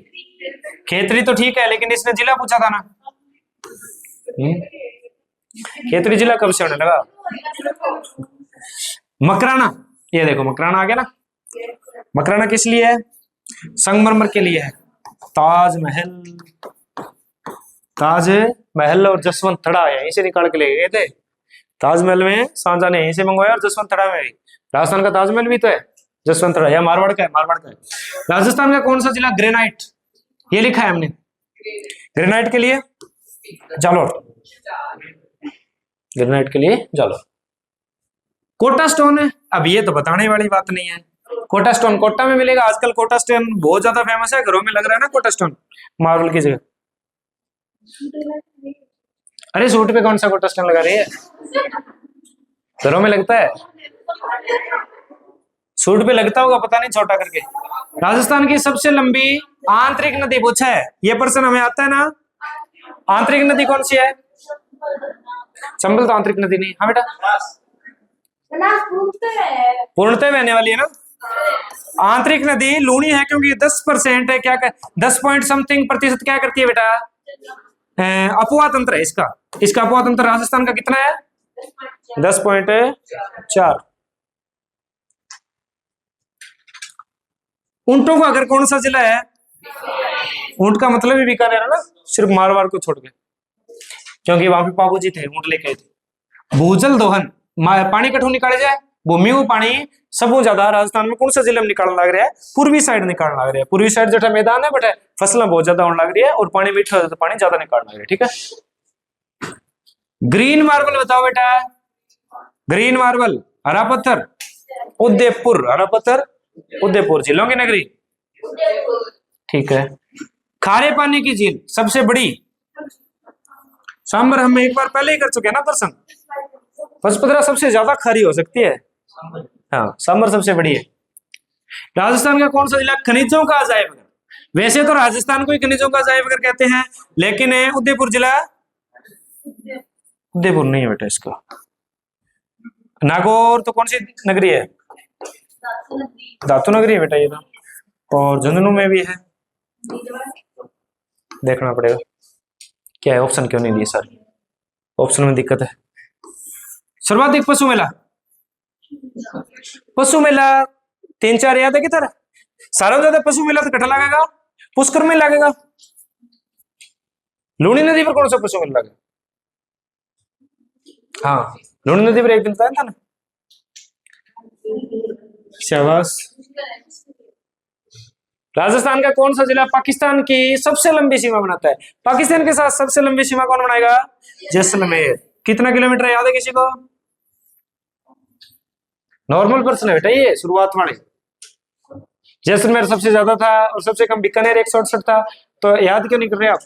खेतरी तो ठीक है, लेकिन इसने जिला पूछा था ना, खेतरी जिला कब से होने लगा? मकराना, ये देखो मकराना आ गया ना। मकराना किस लिए है? संगमरमर के लिए है। ताजमहल, ताजमहल और जसवंत थड़ा यहीं से निकाल के ले गए थे। ताजमहल में शाहजहां ने यहीं से मंगवाया, और जसवंत थड़ा में राजस्थान का ताजमहल भी तो है, जसवंत थड़ा। या मारवाड़ का है, मारवाड़ का है। राजस्थान का कौन सा जिला? ग्रेनाइट, ये लिखा है हमने, ग्रेनाइट के लिए जालोर, ग्रेनाइट के लिए जालोर। कोटा स्टोन है, अब ये तो बताने वाली बात नहीं है। कोटा स्टोन कोटा में मिलेगा, आजकल कोटा स्टोन बहुत ज्यादा फेमस है, घरों में लग रहा है ना कोटा स्टोन, मार्बल की जगह। अरे सूट पे कौन सा कोटा स्टोन लगा रही है? घरों में लगता है, सूट पे लगता होगा, पता नहीं, छोटा करके। राजस्थान की सबसे लंबी आंतरिक नदी पूछा है, ये प्रश्न हमें आता है ना। आंतरिक नदी कौन सी है? चंबल तो आंतरिक नदी नहीं। हाँ बेटा, पूर्णतः बहने वाली है ना। आंतरिक नदी लूणी है क्योंकि 10% है, क्या 10 पॉइंट समथिंग प्रतिशत क्या करती है बेटा? अपवाह तंत्र है इसका। इसका अपवाह तंत्र राजस्थान का कितना है? 10.4। ऊंटों का अगर कौन सा जिला है? ऊंट का मतलब ही बीकानेर है ना, सिर्फ मारवाड़ को छोड़ के, क्योंकि वहां पे बाबूजी थे, ऊंट लेके आए थे। भूजल दोहन, पानी कठू निकाले जाए, भूमि को पानी सबसे ज्यादा राजस्थान में कौन सा जिले में निकालने लग रहा है? पूर्वी साइड निकालने लग रहा है। पूर्वी साइड जो मैदान है बट फसलें बहुत ज्यादा होने लग रही है और पानी मीठा तो पानी ज्यादा निकालने लग रहा है। ठीक है। ग्रीन मार्बल बताओ बेटा। ग्रीन मार्बल, हरा पत्थर, उदयपुर। हरा पत्थर उदयपुर, झीलों की नगरी। ठीक है। खारे पानी की झील सबसे बड़ी? सांबर हम एक बार पहले ही कर चुके हैं ना दर्शन। पचपदरा सबसे ज्यादा खारी हो सकती है। हाँ, सांबर सबसे बड़ी है। राजस्थान का कौन सा जिला खनिजों का अजायब घर? वैसे तो राजस्थान को ही खनिजों का अजायब घर कहते हैं, लेकिन उदयपुर जिला, उदयपुर नहीं है बेटा इसका। नागौर तो कौन सी नगरी है? धातु नगरी है बेटा ये तो। और झुंझुनू में भी है, देखना पड़ेगा क्या है। ऑप्शन क्यों नहीं दिए सर? ऑप्शन में दिक्कत है। सर्वाधिक पशु मेला, पशु मेला 3-4 याद है किधर? सारा ज्यादा पशु मेला तो कटा लगेगा, पुष्कर में लगेगा। लूणी नदी पर कौन सा पशु मेला लगेगा? हाँ, लूणी नदी पर एक दिन था ना। शाबाश। राजस्थान का कौन सा जिला पाकिस्तान की सबसे लंबी सीमा बनाता है? पाकिस्तान के साथ सबसे लंबी सीमा कौन बनाएगा? जैसलमेर। कितना किलोमीटर याद है किसी को? नॉर्मल प्रश्न है बेटा ये, शुरुआत वाले। जैसलमेर सबसे ज्यादा था और सबसे कम बीकानेर 168 था, तो याद क्यों नहीं कर रहे आप?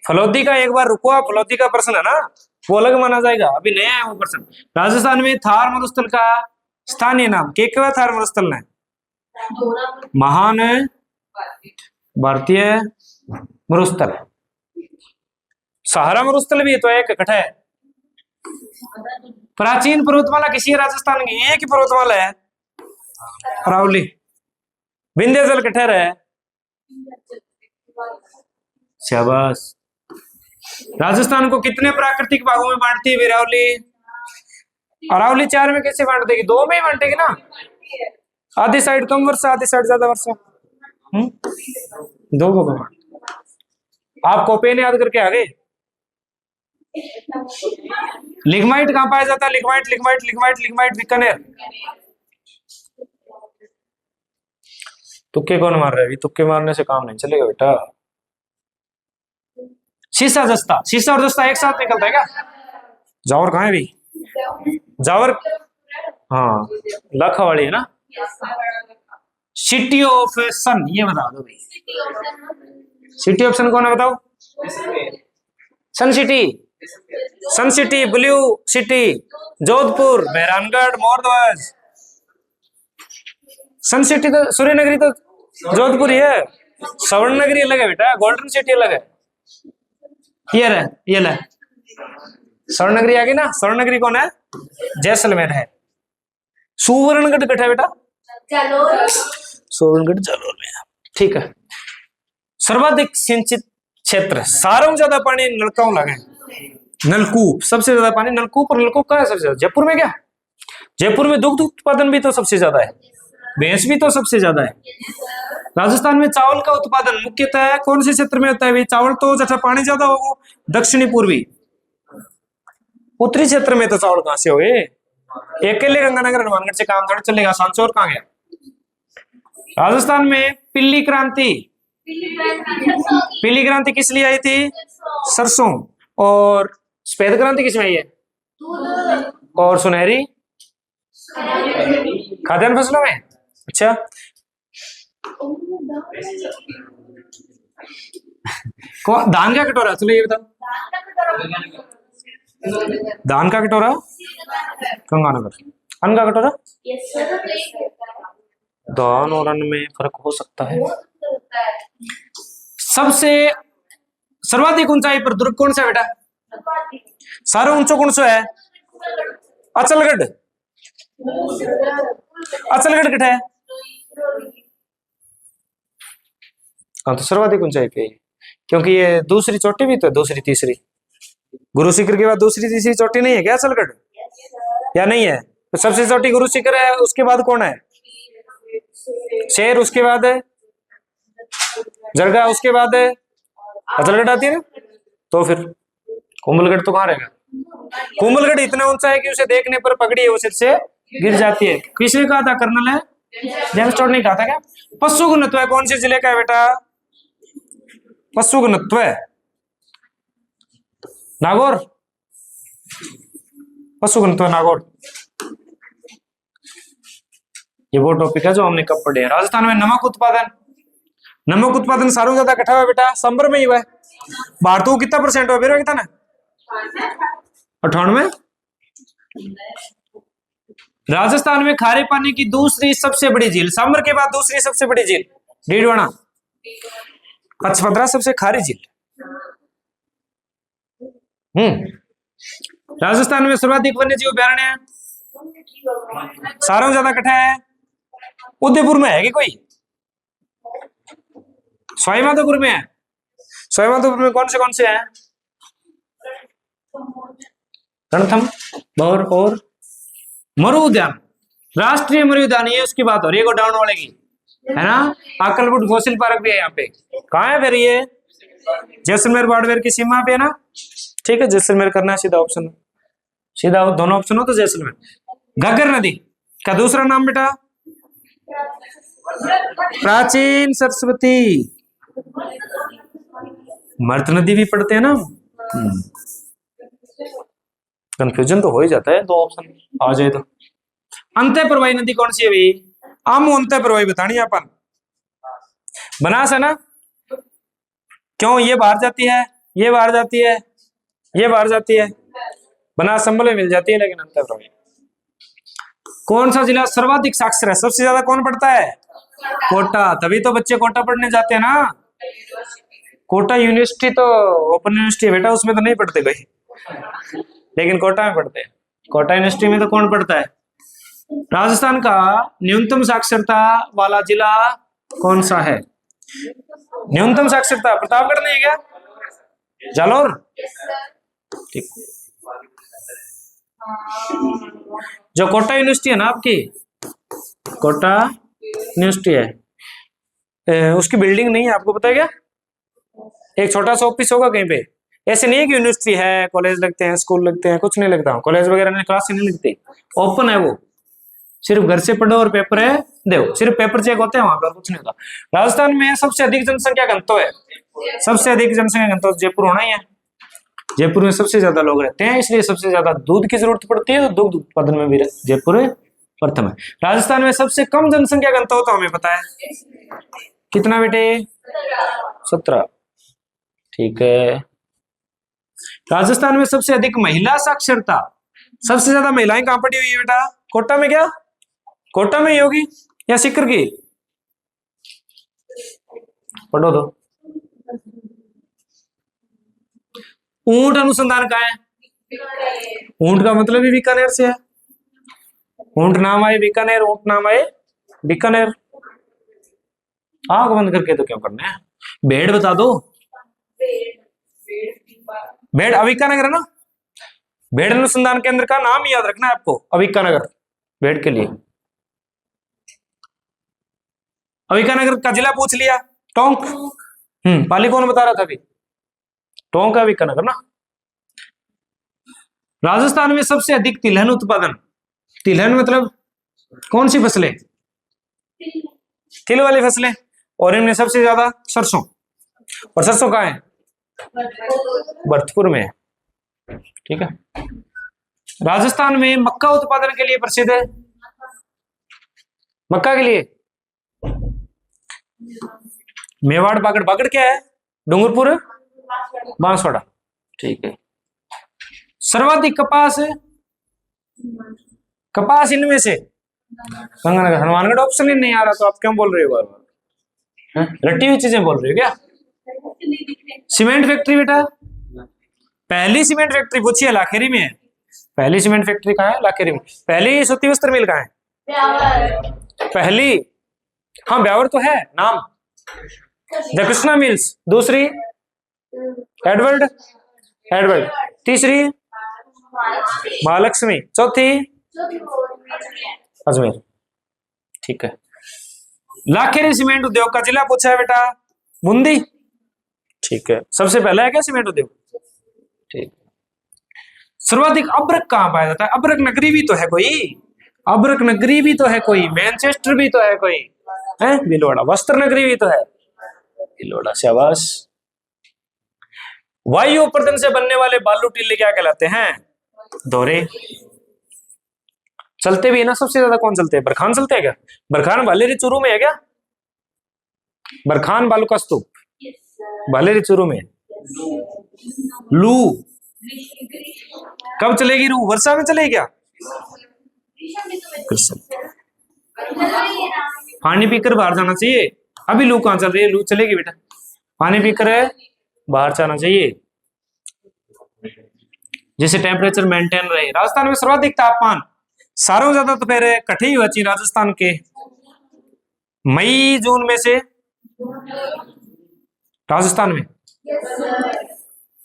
फलौदी का एक बार रुको, फलौदी का प्रश्न है ना, वो अलग माना जाएगा, अभी नया है वो प्रश्न। राजस्थान में थार मरुस्थल का स्थानीय नाम क्या? थार मरुस्थल ने महान भारतीय मरुस्थल, सहारा मरुस्थल भी तो एक इकट्ठा है। प्राचीन पर्वतमाला किसी राजस्थान की? एक ही पर्वतमाला है, अरावली। विंध्याचल कठहर है। शाबाश। राजस्थान को कितने प्राकृतिक भागों में बांटती है अरावली? अरावली 4 में कैसे बांट देगी? 2 में ही बांटेगी ना। आधी साइड कम वर्षा, आधी साइड ज्यादा वर्षा। 2 को बांट। आप कोपेन याद करके आ गए। लिग्माइट कहां पाया जाता है? लिग्माइट लिग्माइट लिग्माइट लिग्माइट बीकानेर। तुक्के कौन मार रहा है? तुक्के मारने से काम नहीं चलेगा बेटा। शीशा जस्ता, शीशा और जस्ता एक साथ निकलता है क्या? जावर कहाँ है भी? जावर, हाँ, लाखावाड़ी है ना। सिटी ऑफ सन, ये बता दो भाई। सिटी ऑफ सन कौन है बताओ? Sun city, sun city, blue city, Jodhpur, Mehrangarh, Mordhwaj. Sun city तो सूर्य नगरी तो जोधपुर ही है, स्वर्ण नगरी अलग है बेटा, गोल्डन सिटी अलग है। ये ले स्वर्ण नगरी आ गई ना। स्वर्ण नगरी कौन है? जैसलमेर है। सुवर्णगढ़ कट है बेटा, सुवर्णगढ़ जालोर में। ठीक है। सर्वाधिक सिंचित क्षेत्र, सारों ज्यादा पानी नलकों लगे। नलकूप, सबसे ज्यादा पानी नलकूप। और नलकूप कहाँ है सबसे ज्यादा? जयपुर में। क्या जयपुर में दुग्ध उत्पादन भी तो सबसे ज्यादा है, भैंस भी तो सबसे ज्यादा है। राजस्थान में चावल का उत्पादन मुख्यतः कौन से क्षेत्र में होता है? चावल तो जैसा पानी ज्यादा हो, दक्षिणी पूर्वी। उत्तरी क्षेत्र में तो चावल कहां से हो? अकेले गंगानगर हनुमानगढ़ से काम थोड़ा चलेगा। सांचौर कहां गया? राजस्थान में पीली क्रांति, पीली क्रांति किस लिए आई थी? सरसों। और सफेद क्रांति किसमें आई है? और सुनहरी खाद्यान्न फसलों में। अच्छा, धान का कटोरा, चलो ये बताओ। दान का कटोरा गंगानगर। अन्न का कटोरा दान और अन्न में फर्क हो सकता है। सबसे सर्वाधिक ऊंचाई पर दुर्ग कौन सा है बेटा? सारा ऊंचो कौन सा है? अचलगढ़। अचलगढ़ किट है? हाँ तो सर्वाधिक ऊंचाई पे, क्योंकि ये दूसरी चोटी भी तो है, दूसरी तीसरी। गुरु शिखर के बाद दूसरी तीसरी चोटी नहीं है क्या अचलगढ़? या नहीं है? तो सबसे चोटी गुरु शिखर है, उसके बाद कौन है? शेर, उसके बाद है जरगा, उसके बाद है अचलगढ़ आती है ना। तो फिर कुंभलगढ़ तो कहाँ रहेगा? कुंभलगढ़ इतना ऊंचा है कि उसे देखने पर पगड़ी वो सिर से गिर जाती है। किसने कहा था? कर्नल है जेम्स टोड ने कहा था क्या? पशु घनत्व है कौन से जिले का है बेटा? पशु घनत्व है नागौर। पशु घनत्व नागौर। ये वो टॉपिक है जो हमने कब पढ़े हैं। राजस्थान में नमक उत्पादन, नमक उत्पादन सारों ज्यादा इकट्ठा हुआ बेटा संबर में ही हुआ है। भारत को कितना परसेंट हुआ बेटा कितना? 98। राजस्थान में खारे पानी की दूसरी सबसे बड़ी झील, सांबर के बाद दूसरी सबसे बड़ी झील डीडवाना। 15 सबसे खारी झील। राजस्थान में सर्वाधिक वन्य जीव अभ्यारण्य है, सारों ज्यादा इकट्ठा है उदयपुर में है कि कोई? सवाईमाधोपुर में है। सवाईमाधोपुर में कौन से हैं? रणथंभ और मरु उद्यान, राष्ट्रीय मरु उद्यान। ये उसकी बात हो रही है डाउन वाले की, है ना। अक्कलकोट फॉसिल पार्क भी है यहाँ पे। कहाँ है फिर ये? जैसलमेर बाड़मेर की सीमा पे है ना। ठीक है, जैसलमेर करना है सीधा ऑप्शन, सीधा दोनों ऑप्शन हो तो जैसलमेर। घग्गर नदी का दूसरा नाम बेटा? प्राचीन सरस्वती। मर्त नदी भी पढ़ते हैं ना। कंफ्यूजन तो हो ही जाता है, दो ऑप्शन आ जाए तो। अंतः प्रवाही नदी कौन सी है भाई? आमू अंतः प्रवाही बतानी है अपन। बनास है ना। क्यों ये बाहर जाती है, ये बाहर जाती है, ये बाहर जाती है, बनास संबल में मिल जाती है, लेकिन अंतः प्रवाही। कौन सा जिला सर्वाधिक साक्षर है? सबसे ज्यादा कौन पढ़ता है? कोटा। तभी तो बच्चे कोटा पढ़ने जाते हैं ना। कोटा यूनिवर्सिटी तो ओपन यूनिवर्सिटी है बेटा, उसमें तो नहीं पढ़ते भाई, लेकिन कोटा में पढ़ते हैं। कोटा यूनिवर्सिटी में तो कौन पढ़ता है? राजस्थान का न्यूनतम साक्षरता वाला जिला कौन सा है? न्यूनतम साक्षरता प्रतापगढ़ नहीं है क्या? जालोर। ठीक। जो कोटा यूनिवर्सिटी है ना आपकी, कोटा यूनिवर्सिटी है, उसकी बिल्डिंग नहीं है, आपको पता है क्या? एक छोटा सा ऑफिस होगा कहीं पे। ऐसे नहीं है कि यूनिवर्सिटी है, कॉलेज लगते हैं, स्कूल लगते हैं, कुछ नहीं लगता। कॉलेज वगैरह में क्लास नहीं लगती, ओपन है वो। सिर्फ घर से पढ़ो और पेपर है दो, सिर्फ पेपर चेक होते हैं वहां पर, कुछ नहीं होता। राजस्थान में सबसे अधिक जनसंख्या घनत्व है, सबसे अधिक जनसंख्या घनत्व जयपुर होना ही है। जयपुर में सबसे ज्यादा लोग रहते हैं, इसलिए सबसे ज्यादा दूध की जरूरत पड़ती है, तो दुग्ध उत्पादन में भी जयपुर प्रथम है। राजस्थान में सबसे कम जनसंख्या घनत्व तो हमें पता है कितना बेटे? 17। ठीक है। राजस्थान में सबसे अधिक महिला साक्षरता, सबसे ज्यादा महिलाएं कहां पड़ी हुई है बेटा? कोटा में क्या? कोटा में ही होगी या सीकर की? पढ़ो दो। ऊंट अनुसंधान कहाँ है? ऊंट का मतलब ही बीकानेर से है। ऊंट नाम आए बीकानेर, ऊंट नाम आए बीकानेर। आंख बंद करके तो क्यों करना है? भेड़ बता दो। भेड़ अविकानगर है ना। भेड़ अनुसंधान केंद्र का नाम याद रखना है आपको, अविकानगर। भेड़ के लिए अविकानगर का जिला पूछ लिया, टोंक। पाली कौन बता रहा था अभी? टोंक का अविकानगर ना। राजस्थान में सबसे अधिक तिलहन उत्पादन, तिलहन मतलब कौन सी फसलें? तिल वाली फसलें। और इनमें सबसे ज्यादा सरसों, और सरसों कहाँ है? भरतपुर में। ठीक है। राजस्थान में मक्का उत्पादन के लिए प्रसिद्ध है। मक्का के लिए मेवाड़, बागड़। बागड़ क्या है? डूंगरपुर, बांसवाड़ा। ठीक है। सर्वाधिक कपास, कपास इनमें से गंगानगर, हनुमानगढ़ ऑप्शन ही नहीं आ रहा, तो आप क्यों बोल रहे हो बार बार? रट्टी हुई चीजें बोल रहे हो क्या? सीमेंट फैक्ट्री बेटा, पहली सीमेंट फैक्ट्री पूछिए लाखेरी में है। पहली सीमेंट फैक्ट्री कहाँ है? लाखेरी में। पहली सूती वस्त्र मिल कहाँ है? पहली, हाँ ब्यावर तो है नाम, द कृष्णा मिल्स। दूसरी एडवर्ड, एडवर्ड। तीसरी महालक्ष्मी। चौथी अजमेर। ठीक है। लाखेरी सीमेंट उद्योग का जिला पूछा है बेटा, बूंदी। ठीक है, सबसे पहला है क्या सीमेंट उद्योग? ठीक। सर्वाधिक अब्रक कहाँ पाया जाता है? अब्रक नगरी भी तो है कोई, अब्रक नगरी भी तो है कोई, मैनचेस्टर भी तो है कोई, है भिलवाड़ा। वस्त्र नगरी भी तो है भिलवाड़ा। शाबाश। वायु अपर्दन से बनने वाले बालू टीले क्या कहलाते हैं? दोहरे। चलते भी है ना सबसे ज्यादा, कौन चलते हैं? बरखान चलते हैं क्या? बरखान बालेरी चूरू में है क्या? बरखान बालू का स्तूप बालेरी चूरू में। लू कब चलेगी? रू वर्षा में चलेगी क्या? पानी पीकर बाहर जाना चाहिए। अभी लू कहाँ चल रही है? लू चलेगी बेटा, पानी पीकर बाहर जाना चाहिए, जिससे टेम्परेचर मेंटेन रहे। राजस्थान में सर्वाधिक तापमान, सारों ज्यादा तो फिर कठी हुई राजस्थान के मई जून में से, राजस्थान में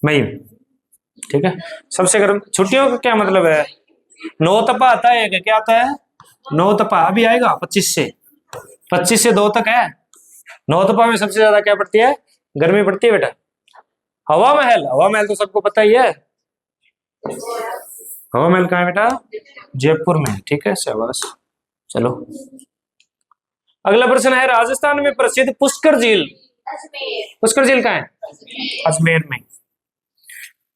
मई। ठीक है। सबसे गर्म छुट्टियों का क्या मतलब है? नौ तपा आता है, क्या आता है? नौ तपा अभी आएगा 25 से 2 तक है। नौ तपा में सबसे ज्यादा क्या पड़ती है? गर्मी पड़ती है बेटा। हवा महल, हवा महल तो सबको पता ही है। हवा महल कहाँ है बेटा? जयपुर में। ठीक है, शाबाश। चलो अगला प्रश्न है, राजस्थान में प्रसिद्ध पुष्कर झील, पुष्कर झील कहाँ है? अजमेर में।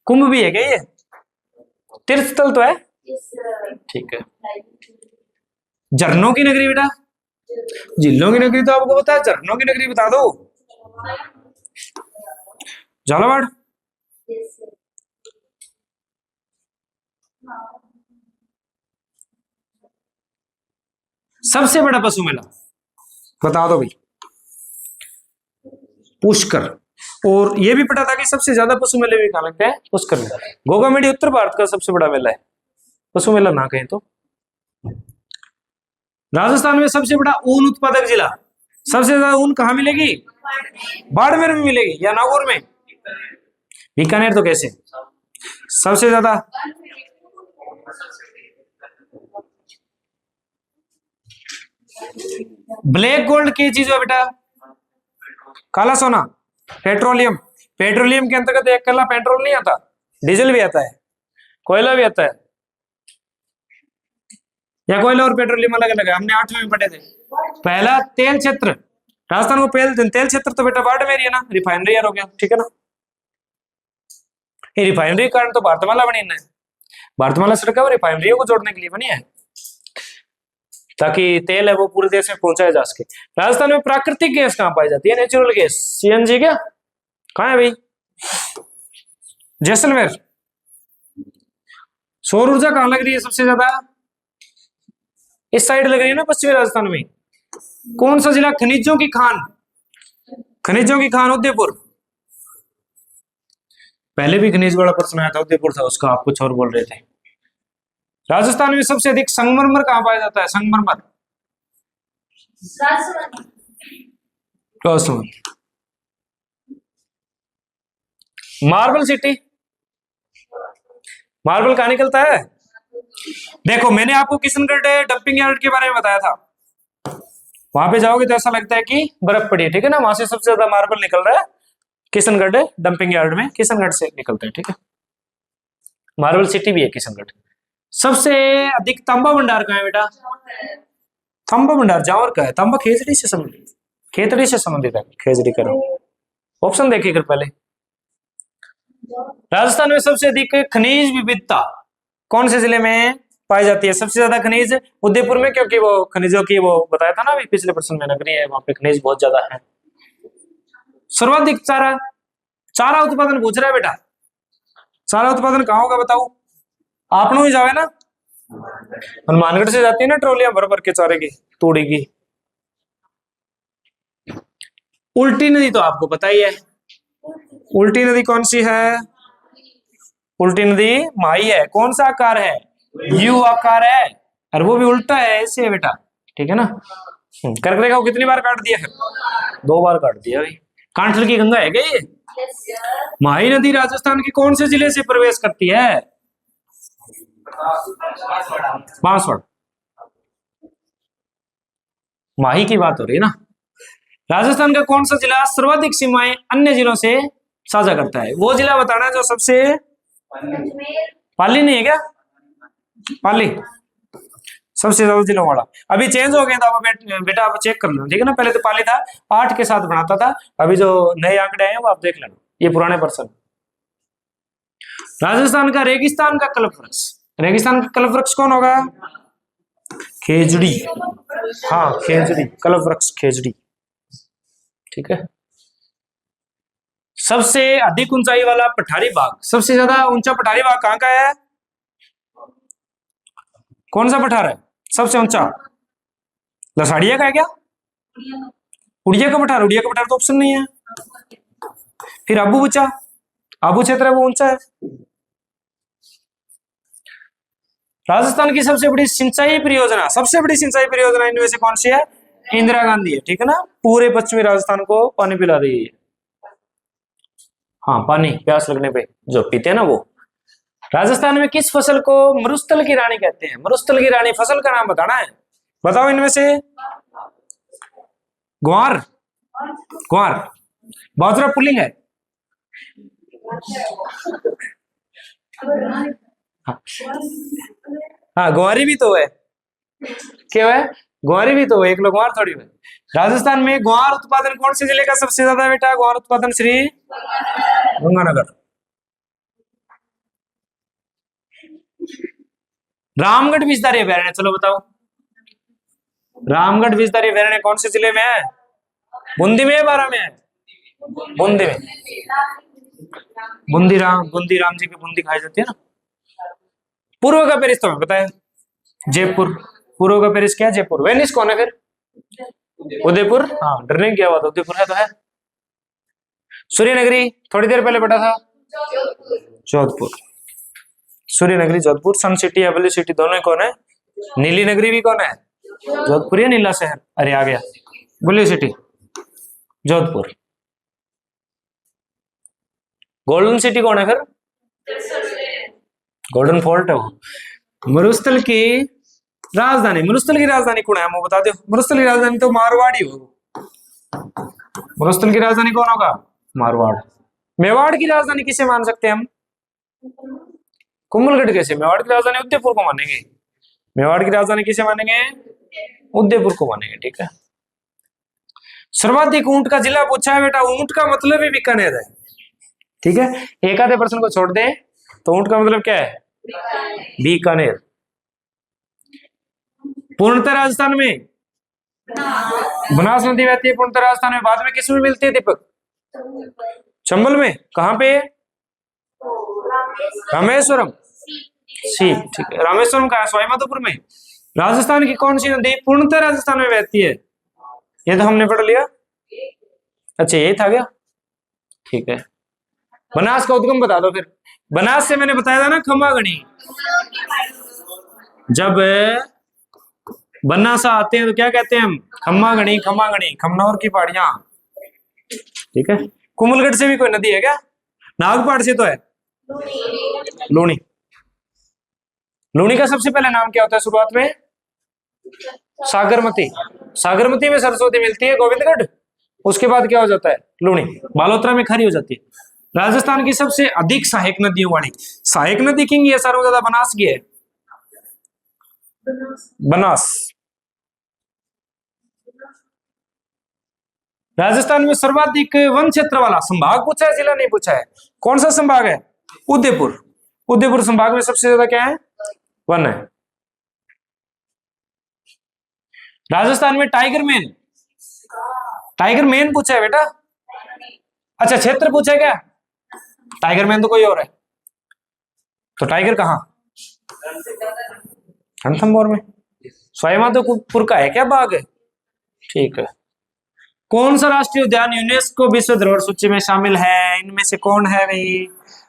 कुंभ भी है क्या ये? तीर्थ स्थल तो है। ठीक है। झरनों की नगरी बेटा, झीलों की नगरी तो आपको पता है, झरनों की नगरी बता दो। झालावाड़। सबसे बड़ा पशु मेला बता दो भाई। पुष्कर। और ये भी पता था कि सबसे ज्यादा पशु मेले भी कहाँ लगते हैं? पुष्कर में। गोगामेडी उत्तर भारत का सबसे बड़ा मेला है, पशु मेला ना कहें तो। राजस्थान में सबसे बड़ा ऊन उत्पादक जिला, सबसे ज्यादा ऊन कहाँ मिलेगी? बाड़मेर में मिलेगी या नागौर में? बीकानेर तो कैसे? सबसे ज्यादा ब्लैक गोल्ड की चीज है बेटा, काला सोना, पेट्रोलियम। पेट्रोलियम के अंतर्गत एक कला पेट्रोल नहीं आता, डीजल भी आता है, कोयला भी आता है, या कोयला और पेट्रोलियम अलग अलग है? हमने 8वीं में पढ़े थे। पहला तेल क्षेत्र, राजस्थान को तेल क्षेत्र तो बेटा बाड़मेर है ना, रिफाइनरी हो गया। ठीक है ना, ये रिफाइनरी के कारण तो भारतमाला बनी है। भारतमाला सड़क है वो रिफाइनरियों को जोड़ने के लिए बनी है, ताकि तेल है वो पूरे देश में पहुंचाया जा सके। राजस्थान में प्राकृतिक गैस कहाँ पाई जाती है? Natural gas, CNG. क्या कहाँ है भाई? जैसलमेर। सौर ऊर्जा कहाँ लग रही है सबसे ज्यादा? इस साइड लग रही है ना, पश्चिमी राजस्थान में। कौन सा जिला? खनिजों की खान, खनिजों की खान उदयपुर। पहले भी खनिज वाला प्रश्न आया था, उदयपुर था उसका, आप कुछ और बोल रहे थे। राजस्थान में सबसे अधिक संगमरमर कहाँ पाया जाता है? संगमरमर मार्बल सिटी। मार्बल कहाँ निकलता है? देखो मैंने आपको किशनगढ़ डंपिंग यार्ड के बारे में बताया था, वहां पे जाओगे तो ऐसा लगता है कि बर्फ पड़ी है। ठीक है ना, वहां से सबसे ज्यादा मार्बल निकल रहा है किशनगढ़ डंपिंग यार्ड में, किशनगढ़ से निकलता है। ठीक है, मार्बल सिटी भी है किशनगढ़। सबसे अधिक तांबा भंडार कहाँ है बेटा? तांबा भंडार जावर का है। तांबा खेजड़ी से संबंधित, खेतड़ी से संबंधित है, खेजड़ी करो। ऑप्शन देखिए कर पहले। राजस्थान में सबसे अधिक खनिज विविधता कौन से जिले में पाई जाती है? सबसे ज्यादा खनिज उदयपुर में, क्योंकि वो खनिजों की वो बताया था ना अभी पिछले प्रश्न में, नगरी है वहां पे खनिज बहुत ज्यादा है। सर्वाधिक चारा, चारा उत्पादन पूछ रहा है बेटा। चारा उत्पादन कहाँ होगा बताओ? आपनों ही जावे ना, हनुमानगढ़ से जाती है ना ट्रॉलियां भर भर के चारे की, तूड़ी की। उल्टी नदी तो आपको पता ही है, उल्टी नदी कौन सी है? उल्टी नदी माई है। कौन सा आकार है? यू आकार है, और वो भी उल्टा है, ऐसे है बेटा, ठीक है ना। कर्क रेखा को कितनी बार काट दिया है? 2 बार काट दिया भाई। कांठल की गंगा है क्या ये? माही नदी राजस्थान के कौन से जिले से प्रवेश करती है? बांसवाड़ा। माही की बात हो रही है ना। राजस्थान का कौन सा जिला सर्वाधिक सीमाएं अन्य जिलों से साझा करता है? वो जिला बताना है जो सबसे, पाली नहीं है क्या? पाली सबसे ज्यादा जिलों वाला। अभी चेंज हो गया था, बेटा आप चेक कर लो, ठीक है ना। पहले तो पाली था, 8 के साथ बनाता था, अभी जो नए आंकड़े आए हैं वो आप देख लेना, ये पुराने पर्सन। राजस्थान का रेगिस्तान का कल्प वृक्ष, रेगिस्तान का कल्प वृक्ष कौन होगा? खेजड़ी। हाँ खेजड़ी, कल्प वृक्ष खेजड़ी, ठीक है। सबसे अधिक ऊंचाई वाला पठारी बाग, सबसे ज्यादा ऊंचा पठारी बाग कहां का है? कौन सा पठार है सबसे ऊंचा? लसाड़िया का है क्या? उड़िया का पठार, उड़िया का पठार तो ऑप्शन नहीं है। फिर आबू बचा, आबू क्षेत्र है वो ऊंचा है। राजस्थान की सबसे बड़ी सिंचाई परियोजना, सबसे बड़ी सिंचाई परियोजना इनमें से कौन सी है? इंदिरा गांधी है, ठीक है ना। पूरे पश्चिमी राजस्थान को पानी पिला रही है। हाँ पानी प्यास लगने पे जो पीते हैं ना वो। राजस्थान में किस फसल को मरुस्थल की रानी कहते हैं? मरुस्थल की रानी फसल का नाम बताना है, बताओ इनमें से। ग्वार, ग्वार। बाजरा पुलिंग है। हाँ ग्वारी भी तो है, क्या है? ग्वारी भी तो है, एक लोग ग्वार थोड़ी है। राजस्थान में ग्वार उत्पादन कौन से जिले का सबसे ज्यादा है बेटा? ग्वार उत्पादन श्री गंगानगर। रामगढ़ विस्तारी अभ्यारण्य, चलो बताओ, रामगढ़ विस्तारी अभ्यारण्य कौन से जिले में है? बूंदी में, 12 में है? बूंदी में। बूंदी राम जी की बूंदी खाई जाती है ना। पूर्व का पेरिस तुम्हें पता है, जयपुर। पूर्व का पेरिस क्या है? जयपुर। वेनिस कौन है फिर? उदयपुर। हाँ डरने की क्या बात, उदयपुर है तो है। सूर्यनगरी थोड़ी देर पहले पढ़ा था, जोधपुर। सूर्यनगरी जोधपुर। सन सिटी या ब्लू सिटी दोनों कौन है? नीली नगरी भी कौन है? जोधपुर या नीला शहर? अरे आ गया, blue city Jodhpur. Golden city कौन है फिर? गोल्डन फोर्ट है वो। मरुस्थल की राजधानी, मरुस्थल की राजधानी कौन है? वो बता दो। मरुस्थल की राजधानी तो मारवाड़ी हो। मरुस्थल की राजधानी कौन होगा? मारवाड़। मेवाड़ की राजधानी किसे मान सकते हैं हम? कुंभलगढ़। कैसे? मेवाड़ की राजधानी उदयपुर को मानेंगे। मेवाड़ की राजधानी किसे मानेंगे? उदयपुर को मानेंगे, ठीक है। सर्वाधिक ऊंट का जिला पूछा है बेटा, ऊंट का मतलब ही बीकानेर है, ठीक है। एक आधे पर्सन को छोड़ दे तो ऊंट का मतलब क्या है? बीकानेर। पूर्णतः राजस्थान में बनास नदी बहती है, पूर्णतः राजस्थान में। बाद में किसमें मिलती है दीपक? चंबल में। कहां पे? रामेश्वरम। सी, ठीक है। रामेश्वरम का है स्वाईमाधोपुर में। राजस्थान की कौन सी नदी पूर्णतः राजस्थान में बहती है? ये तो हमने पढ़ लिया। अच्छा यही था क्या? ठीक है। बनास का उद्गम बता दो फिर। बनास से मैंने बताया था ना खम्बागणी। जब बनासा आते हैं तो क्या कहते हैं हम? खम्बागणी, खम्बागणी, खमनौर की पहाड़ियां, ठीक है। कुंभलगढ़ से भी कोई नदी है क्या? नागपाड़ से तो है लूणी। लूणी का सबसे पहले नाम क्या होता है शुरुआत में? सागरमती। सागरमती में सरस्वती मिलती है, गोविंदगढ़। उसके बाद क्या हो जाता है? लूणी। बालोतरा में खरी हो जाती है। राजस्थान की सबसे अधिक सहायक नदियों वाली, सहायक नदी किंग ये सर्वज्यादा बनास की है। बनास। राजस्थान में सर्वाधिक वन क्षेत्र वाला संभाग पूछा है, जिला नहीं पूछा है। कौन सा संभाग है? उदयपुर। उदयपुर संभाग में सबसे ज्यादा क्या है? वन है। राजस्थान में टाइगर मेन, टाइगर मेन पूछा है बेटा। अच्छा क्षेत्र पूछा है क्या? टाइगर मेन तो कोई और है, तो टाइगर कहां? रणथंभौर में। सवाईमाधोपुर का है क्या बाग है? ठीक है। कौन सा राष्ट्रीय उद्यान यूनेस्को विश्व धरोहर सूची में शामिल है? इनमें से कौन है भाई?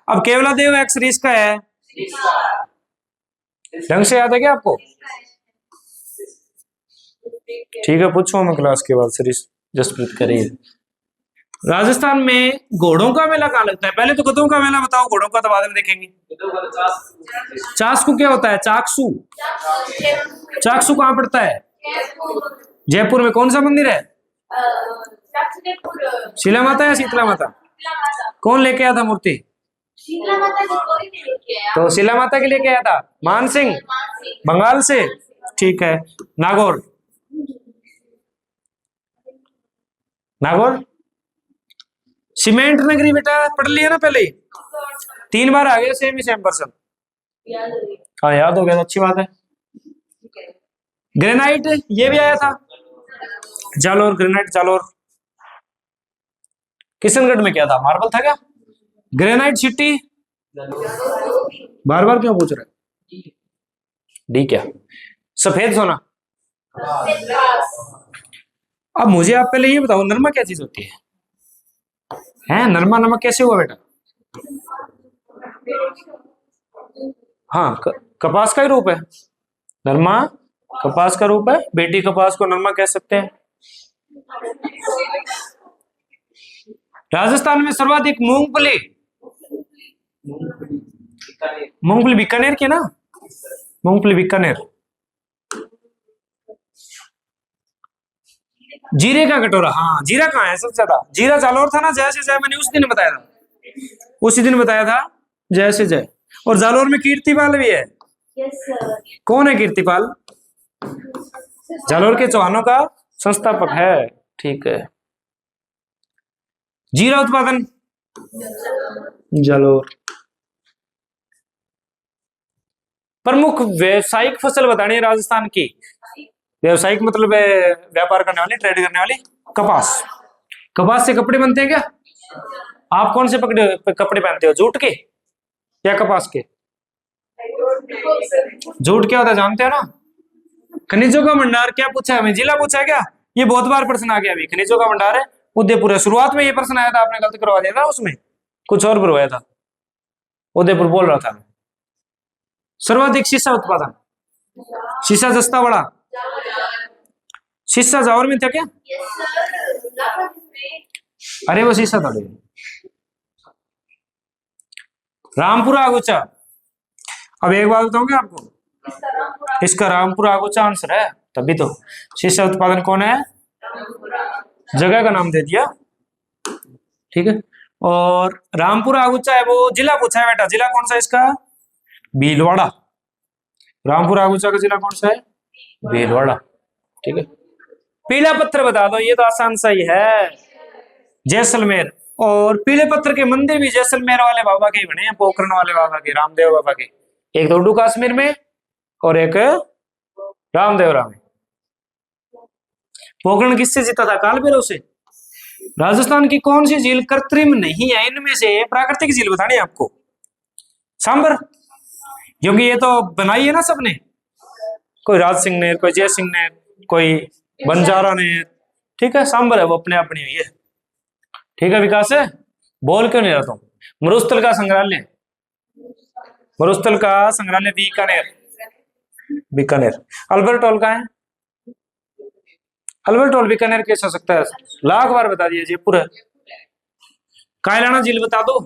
अब केवलादेव एक्स ऋषि का है, ढंग से याद है क्या आपको? ठीक है, पूछो मैं क्लास के बाद से जसप्रीत करिए। राजस्थान में घोड़ों का मेला कहाँ लगता है? पहले तो गधों का मेला बताओ, घोड़ों का तो बाद में देखेंगे। चाकसू क्या होता है? चाकसू, चाकसू कहाँ पड़ता है? जयपुर में। कौन सा मंदिर है? शिला माता या शीतला माता? कौन लेके आया था मूर्ति? तो शिला माता के लेके आया था मान सिंह, बंगाल से। ठीक है। नागौर, नागौर सीमेंट नगरी बेटा पढ़ लिया ना पहले, 3 बार आ गया सेम ही सेम पर्सन। हाँ याद हो गया तो अच्छी बात है। ग्रेनाइट ये भी आया था, जालोर, ग्रेनाइट जालोर। किशनगढ़ में क्या था? मार्बल था क्या? ग्रेनाइट सिटी, बार बार क्यों पूछ रहे? डी क्या? सफेद सोना। अब मुझे आप पहले ये बताओ, नरमा क्या चीज होती है? हैं, नरमा नमक कैसे हुआ बेटा? हाँ, कपास का ही रूप है नरमा, कपास का रूप है। बेटी कपास को नरमा कह सकते हैं। राजस्थान में सर्वाधिक मूंगफली, मूंगफली बीकानेर के ना, मूंगफली बीकानेर। जीरे का कटोरा, हाँ जीरा कहाँ है सबसे ज्यादा? जीरा जालोर था ना, जय से जय मैंने उस दिन बताया था, उसी दिन बताया था जय से जय। और जालोर में कीर्तिपाल भी है। कौन है कीर्तिपाल? जालोर के चौहानों का संस्थापक है। ठीक है। जीरा उत्पादन जालोर। प्रमुख व्यावसायिक फसल बतानी है राजस्थान की। व्यावसायिक मतलब व्यापार करने वाली, ट्रेड करने वाली। कपास, कपास से कपड़े बनते हैं क्या? आप कौन से कपड़े पहनते हो, जूट के या कपास के? जूट क्या होता है जानते हो ना? खनिजों का भंडार क्या पूछा है? हमें जिला पूछा है क्या? ये बहुत बार प्रश्न आ गया अभी। खनिजों का भंडार है उदयपुर है। शुरुआत में ये प्रश्न आया था, आपने गलत करवा दिया था, उसमें कुछ और भरवाया था, उदयपुर बोल रहा था। सर्वाधिक शीशा उत्पादन, शीशा सस्ता बड़ा, शीशा जावर में था क्या? अरे वो शीशा था। रामपुरा आगुचा। अब एक बात बताऊंगा आपको, इसका रामपुरा आगुचा आंसर है, तभी तो। शीशा उत्पादन कौन है? जगह का नाम दे दिया। ठीक है। और रामपुरा आगुचा है वो जिला पूछा है बेटा। जिला कौन सा है इसका? भीलवाड़ा। रामपुरा आगुचा का जिला कौन सा है? भीलवाड़ा। ठीक है। पीला पत्थर बता दो, ये तो आसान सा ही है, जैसलमेर। और पीले पत्थर के मंदिर भी जैसलमेर वाले बाबा के बने हैं, पोखरण वाले बाबा के, रामदेव बाबा के। एक दोडू कश्मीर में और एक रामदेवरा में। पोखरण किससे जीता था? कालभैरव से। राजस्थान की कौन सी झील कृत्रिम नहीं है? इनमें से प्राकृतिक झील बतानी है आपको। सांबर, क्योंकि ये तो बनाई है ना सबने, कोई राज सिंह ने, कोई जय सिंह ने, कोई बंजारा ने। ठीक है, सांबर है वो, अपने अपनी हुई है। ठीक है विकास है, बोल क्यों नहीं रहा तुम? मरुस्थल का संग्रहालय, मरुस्थल का संग्रहालय बीकानेर, बीकानेर। अल्बर्ट हॉल का है, अल्बर्ट हॉल बीकानेर कैसे हो सकता है? लाख बार बता दिया, जयपुर है। कायलाना झील बता दो।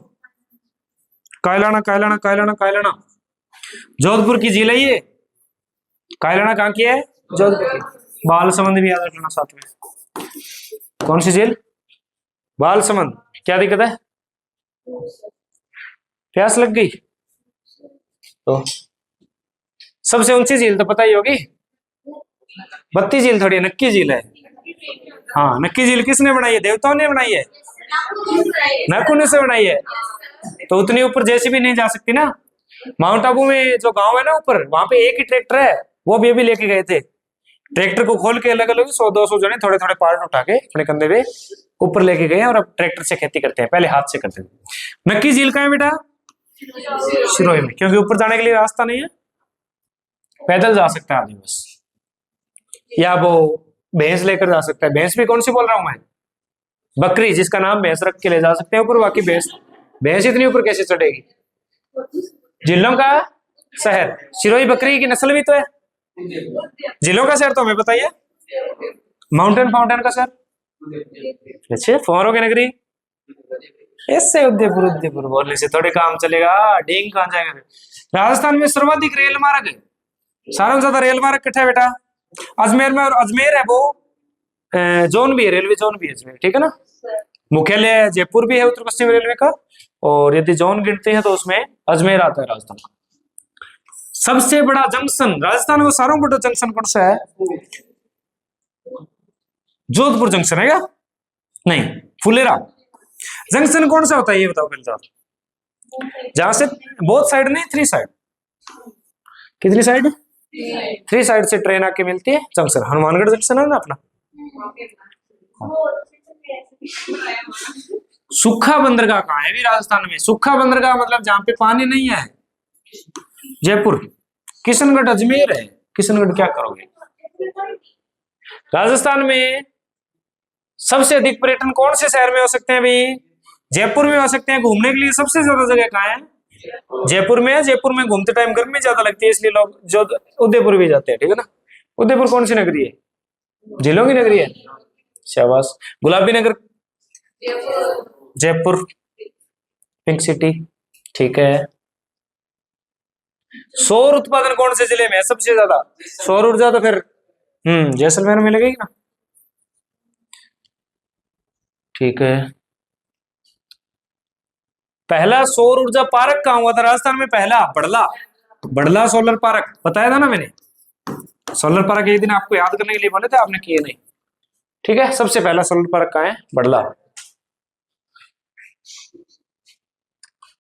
कायलाना, कायलाना, कायलाना, कायलाना जोधपुर की झील है ये। कायलाना कहाँ की है? जोधपुर की। बाल समंद भी याद रखना साथ में। कौन सी झील? बाल समंद। क्या दिक्कत है? प्यास लग गई तो? सबसे ऊंची झील तो पता ही होगी, बत्ती झील थोड़ी, नक्की झील है। हाँ, नक्की झील किसने बनाई है? देवताओं ने बनाई है, नाखून से बनाई है। तो उतनी ऊपर जैसे भी नहीं जा सकती ना। माउंट आबू में जो गांव है ना ऊपर, वहां पे एक ही ट्रैक्टर है, वो भी अभी लेके गए थे। ट्रैक्टर को खोल के अलग अलग 100-200 जने थोड़े थोड़े पार्ट उठा के अपने कंधे पे ऊपर लेके गए और अब ट्रैक्टर से खेती करते हैं, पहले हाथ से करते थे। नक्की झील का है बेटा? सिरोही में, क्योंकि ऊपर जाने के लिए रास्ता नहीं है। पैदल जा सकता है आदमी बस, या वो भैंस लेकर जा सकता है। भैंस भी कौन सी बोल रहा हूं मैं, बकरी, जिसका नाम भैंस रख के ले जा सकते हैं ऊपर। बाकी भैंस भैंस इतनी ऊपर कैसे चढ़ेगी? जिलों का शहर, सिरोही बकरी की नस्ल भी तो है। जिलों का शहर तो हमें बताइए, माउंटेन फाउंटेन का शहर, अच्छे फौरों की नगरी। ऐसे उदयपुर उदयपुर बोलने से थोड़े काम चलेगा, डेंग कहां जाएगा। राजस्थान में सर्वाधिक रेल मार्ग है, सारा ज्यादा रेल मार्ग कितना है बेटा? अजमेर में, और अजमेर है वो जोन भी है, रेलवे जोन भी है अजमेर, ठीक है ना। मुख्यालय जयपुर भी है उत्तर पश्चिम रेलवे का, और यदि जोन गिनते हैं तो उसमें अजमेर आता है राजस्थान का। सबसे बड़ा जंक्शन राजस्थान में सारों बड़ा जंक्शन कौन सा है? जोधपुर जंक्शन है क्या? नहीं, फुलेरा जंक्शन कौन सा होता है ये बताओ पहले तो। जहां से बोथ साइड नहीं, 3 साइड, कितनी साइड? 3 साइड से ट्रेन आके मिलती है, जंक्शन हनुमानगढ़ जंक्शन है ना अपना। सूखा बंदरगाह कहाँ है भी राजस्थान में? सूखा बंदरगाह मतलब जहां पे पानी नहीं है, जयपुर। किशनगढ़ अजमेर है, किशनगढ़ क्या करोगे? राजस्थान में सबसे अधिक पर्यटन कौन से शहर में हो सकते हैं भाई? जयपुर में हो सकते हैं। घूमने के लिए सबसे ज्यादा जगह कहाँ है? जयपुर में है। जयपुर में घूमते टाइम गर्मी ज्यादा लगती है, इसलिए लोग जो उदयपुर भी जाते हैं, ठीक है ना। उदयपुर कौन सी नगरी है? जिलों की नगरी है, शाबाश। गुलाबी नगर जयपुर, पिंक सिटी, ठीक है। सौर उत्पादन कौन से जिले में है सबसे ज्यादा? सौर ऊर्जा तो फिर जैसलमेर में लगेगी ना, ठीक है। पहला सौर ऊर्जा पार्क कहां हुआ था राजस्थान में? पहला बड़ला, बड़ला सोलर पार्क, बताया था ना मैंने। सोलर पार्क एक दिन आपको याद करने के लिए बोले थे, आपने किए नहीं, ठीक है। सबसे पहला सोलर पार्क कहां है? बड़ला।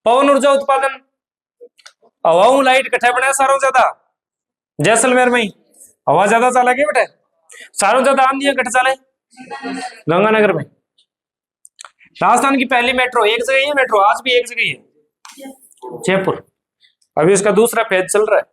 पवन ऊर्जा उत्पादन, हवाओं लाइट कट्ठा बना सारों ज्यादा जैसलमेर में ही। हवा ज्यादा चला के बेटे, सारों ज्यादा आंधी कट्ठा चले गंगानगर में। राजस्थान की पहली मेट्रो एक जगह है, मेट्रो आज भी एक जगह है, जयपुर। अभी उसका दूसरा फेज चल रहा है।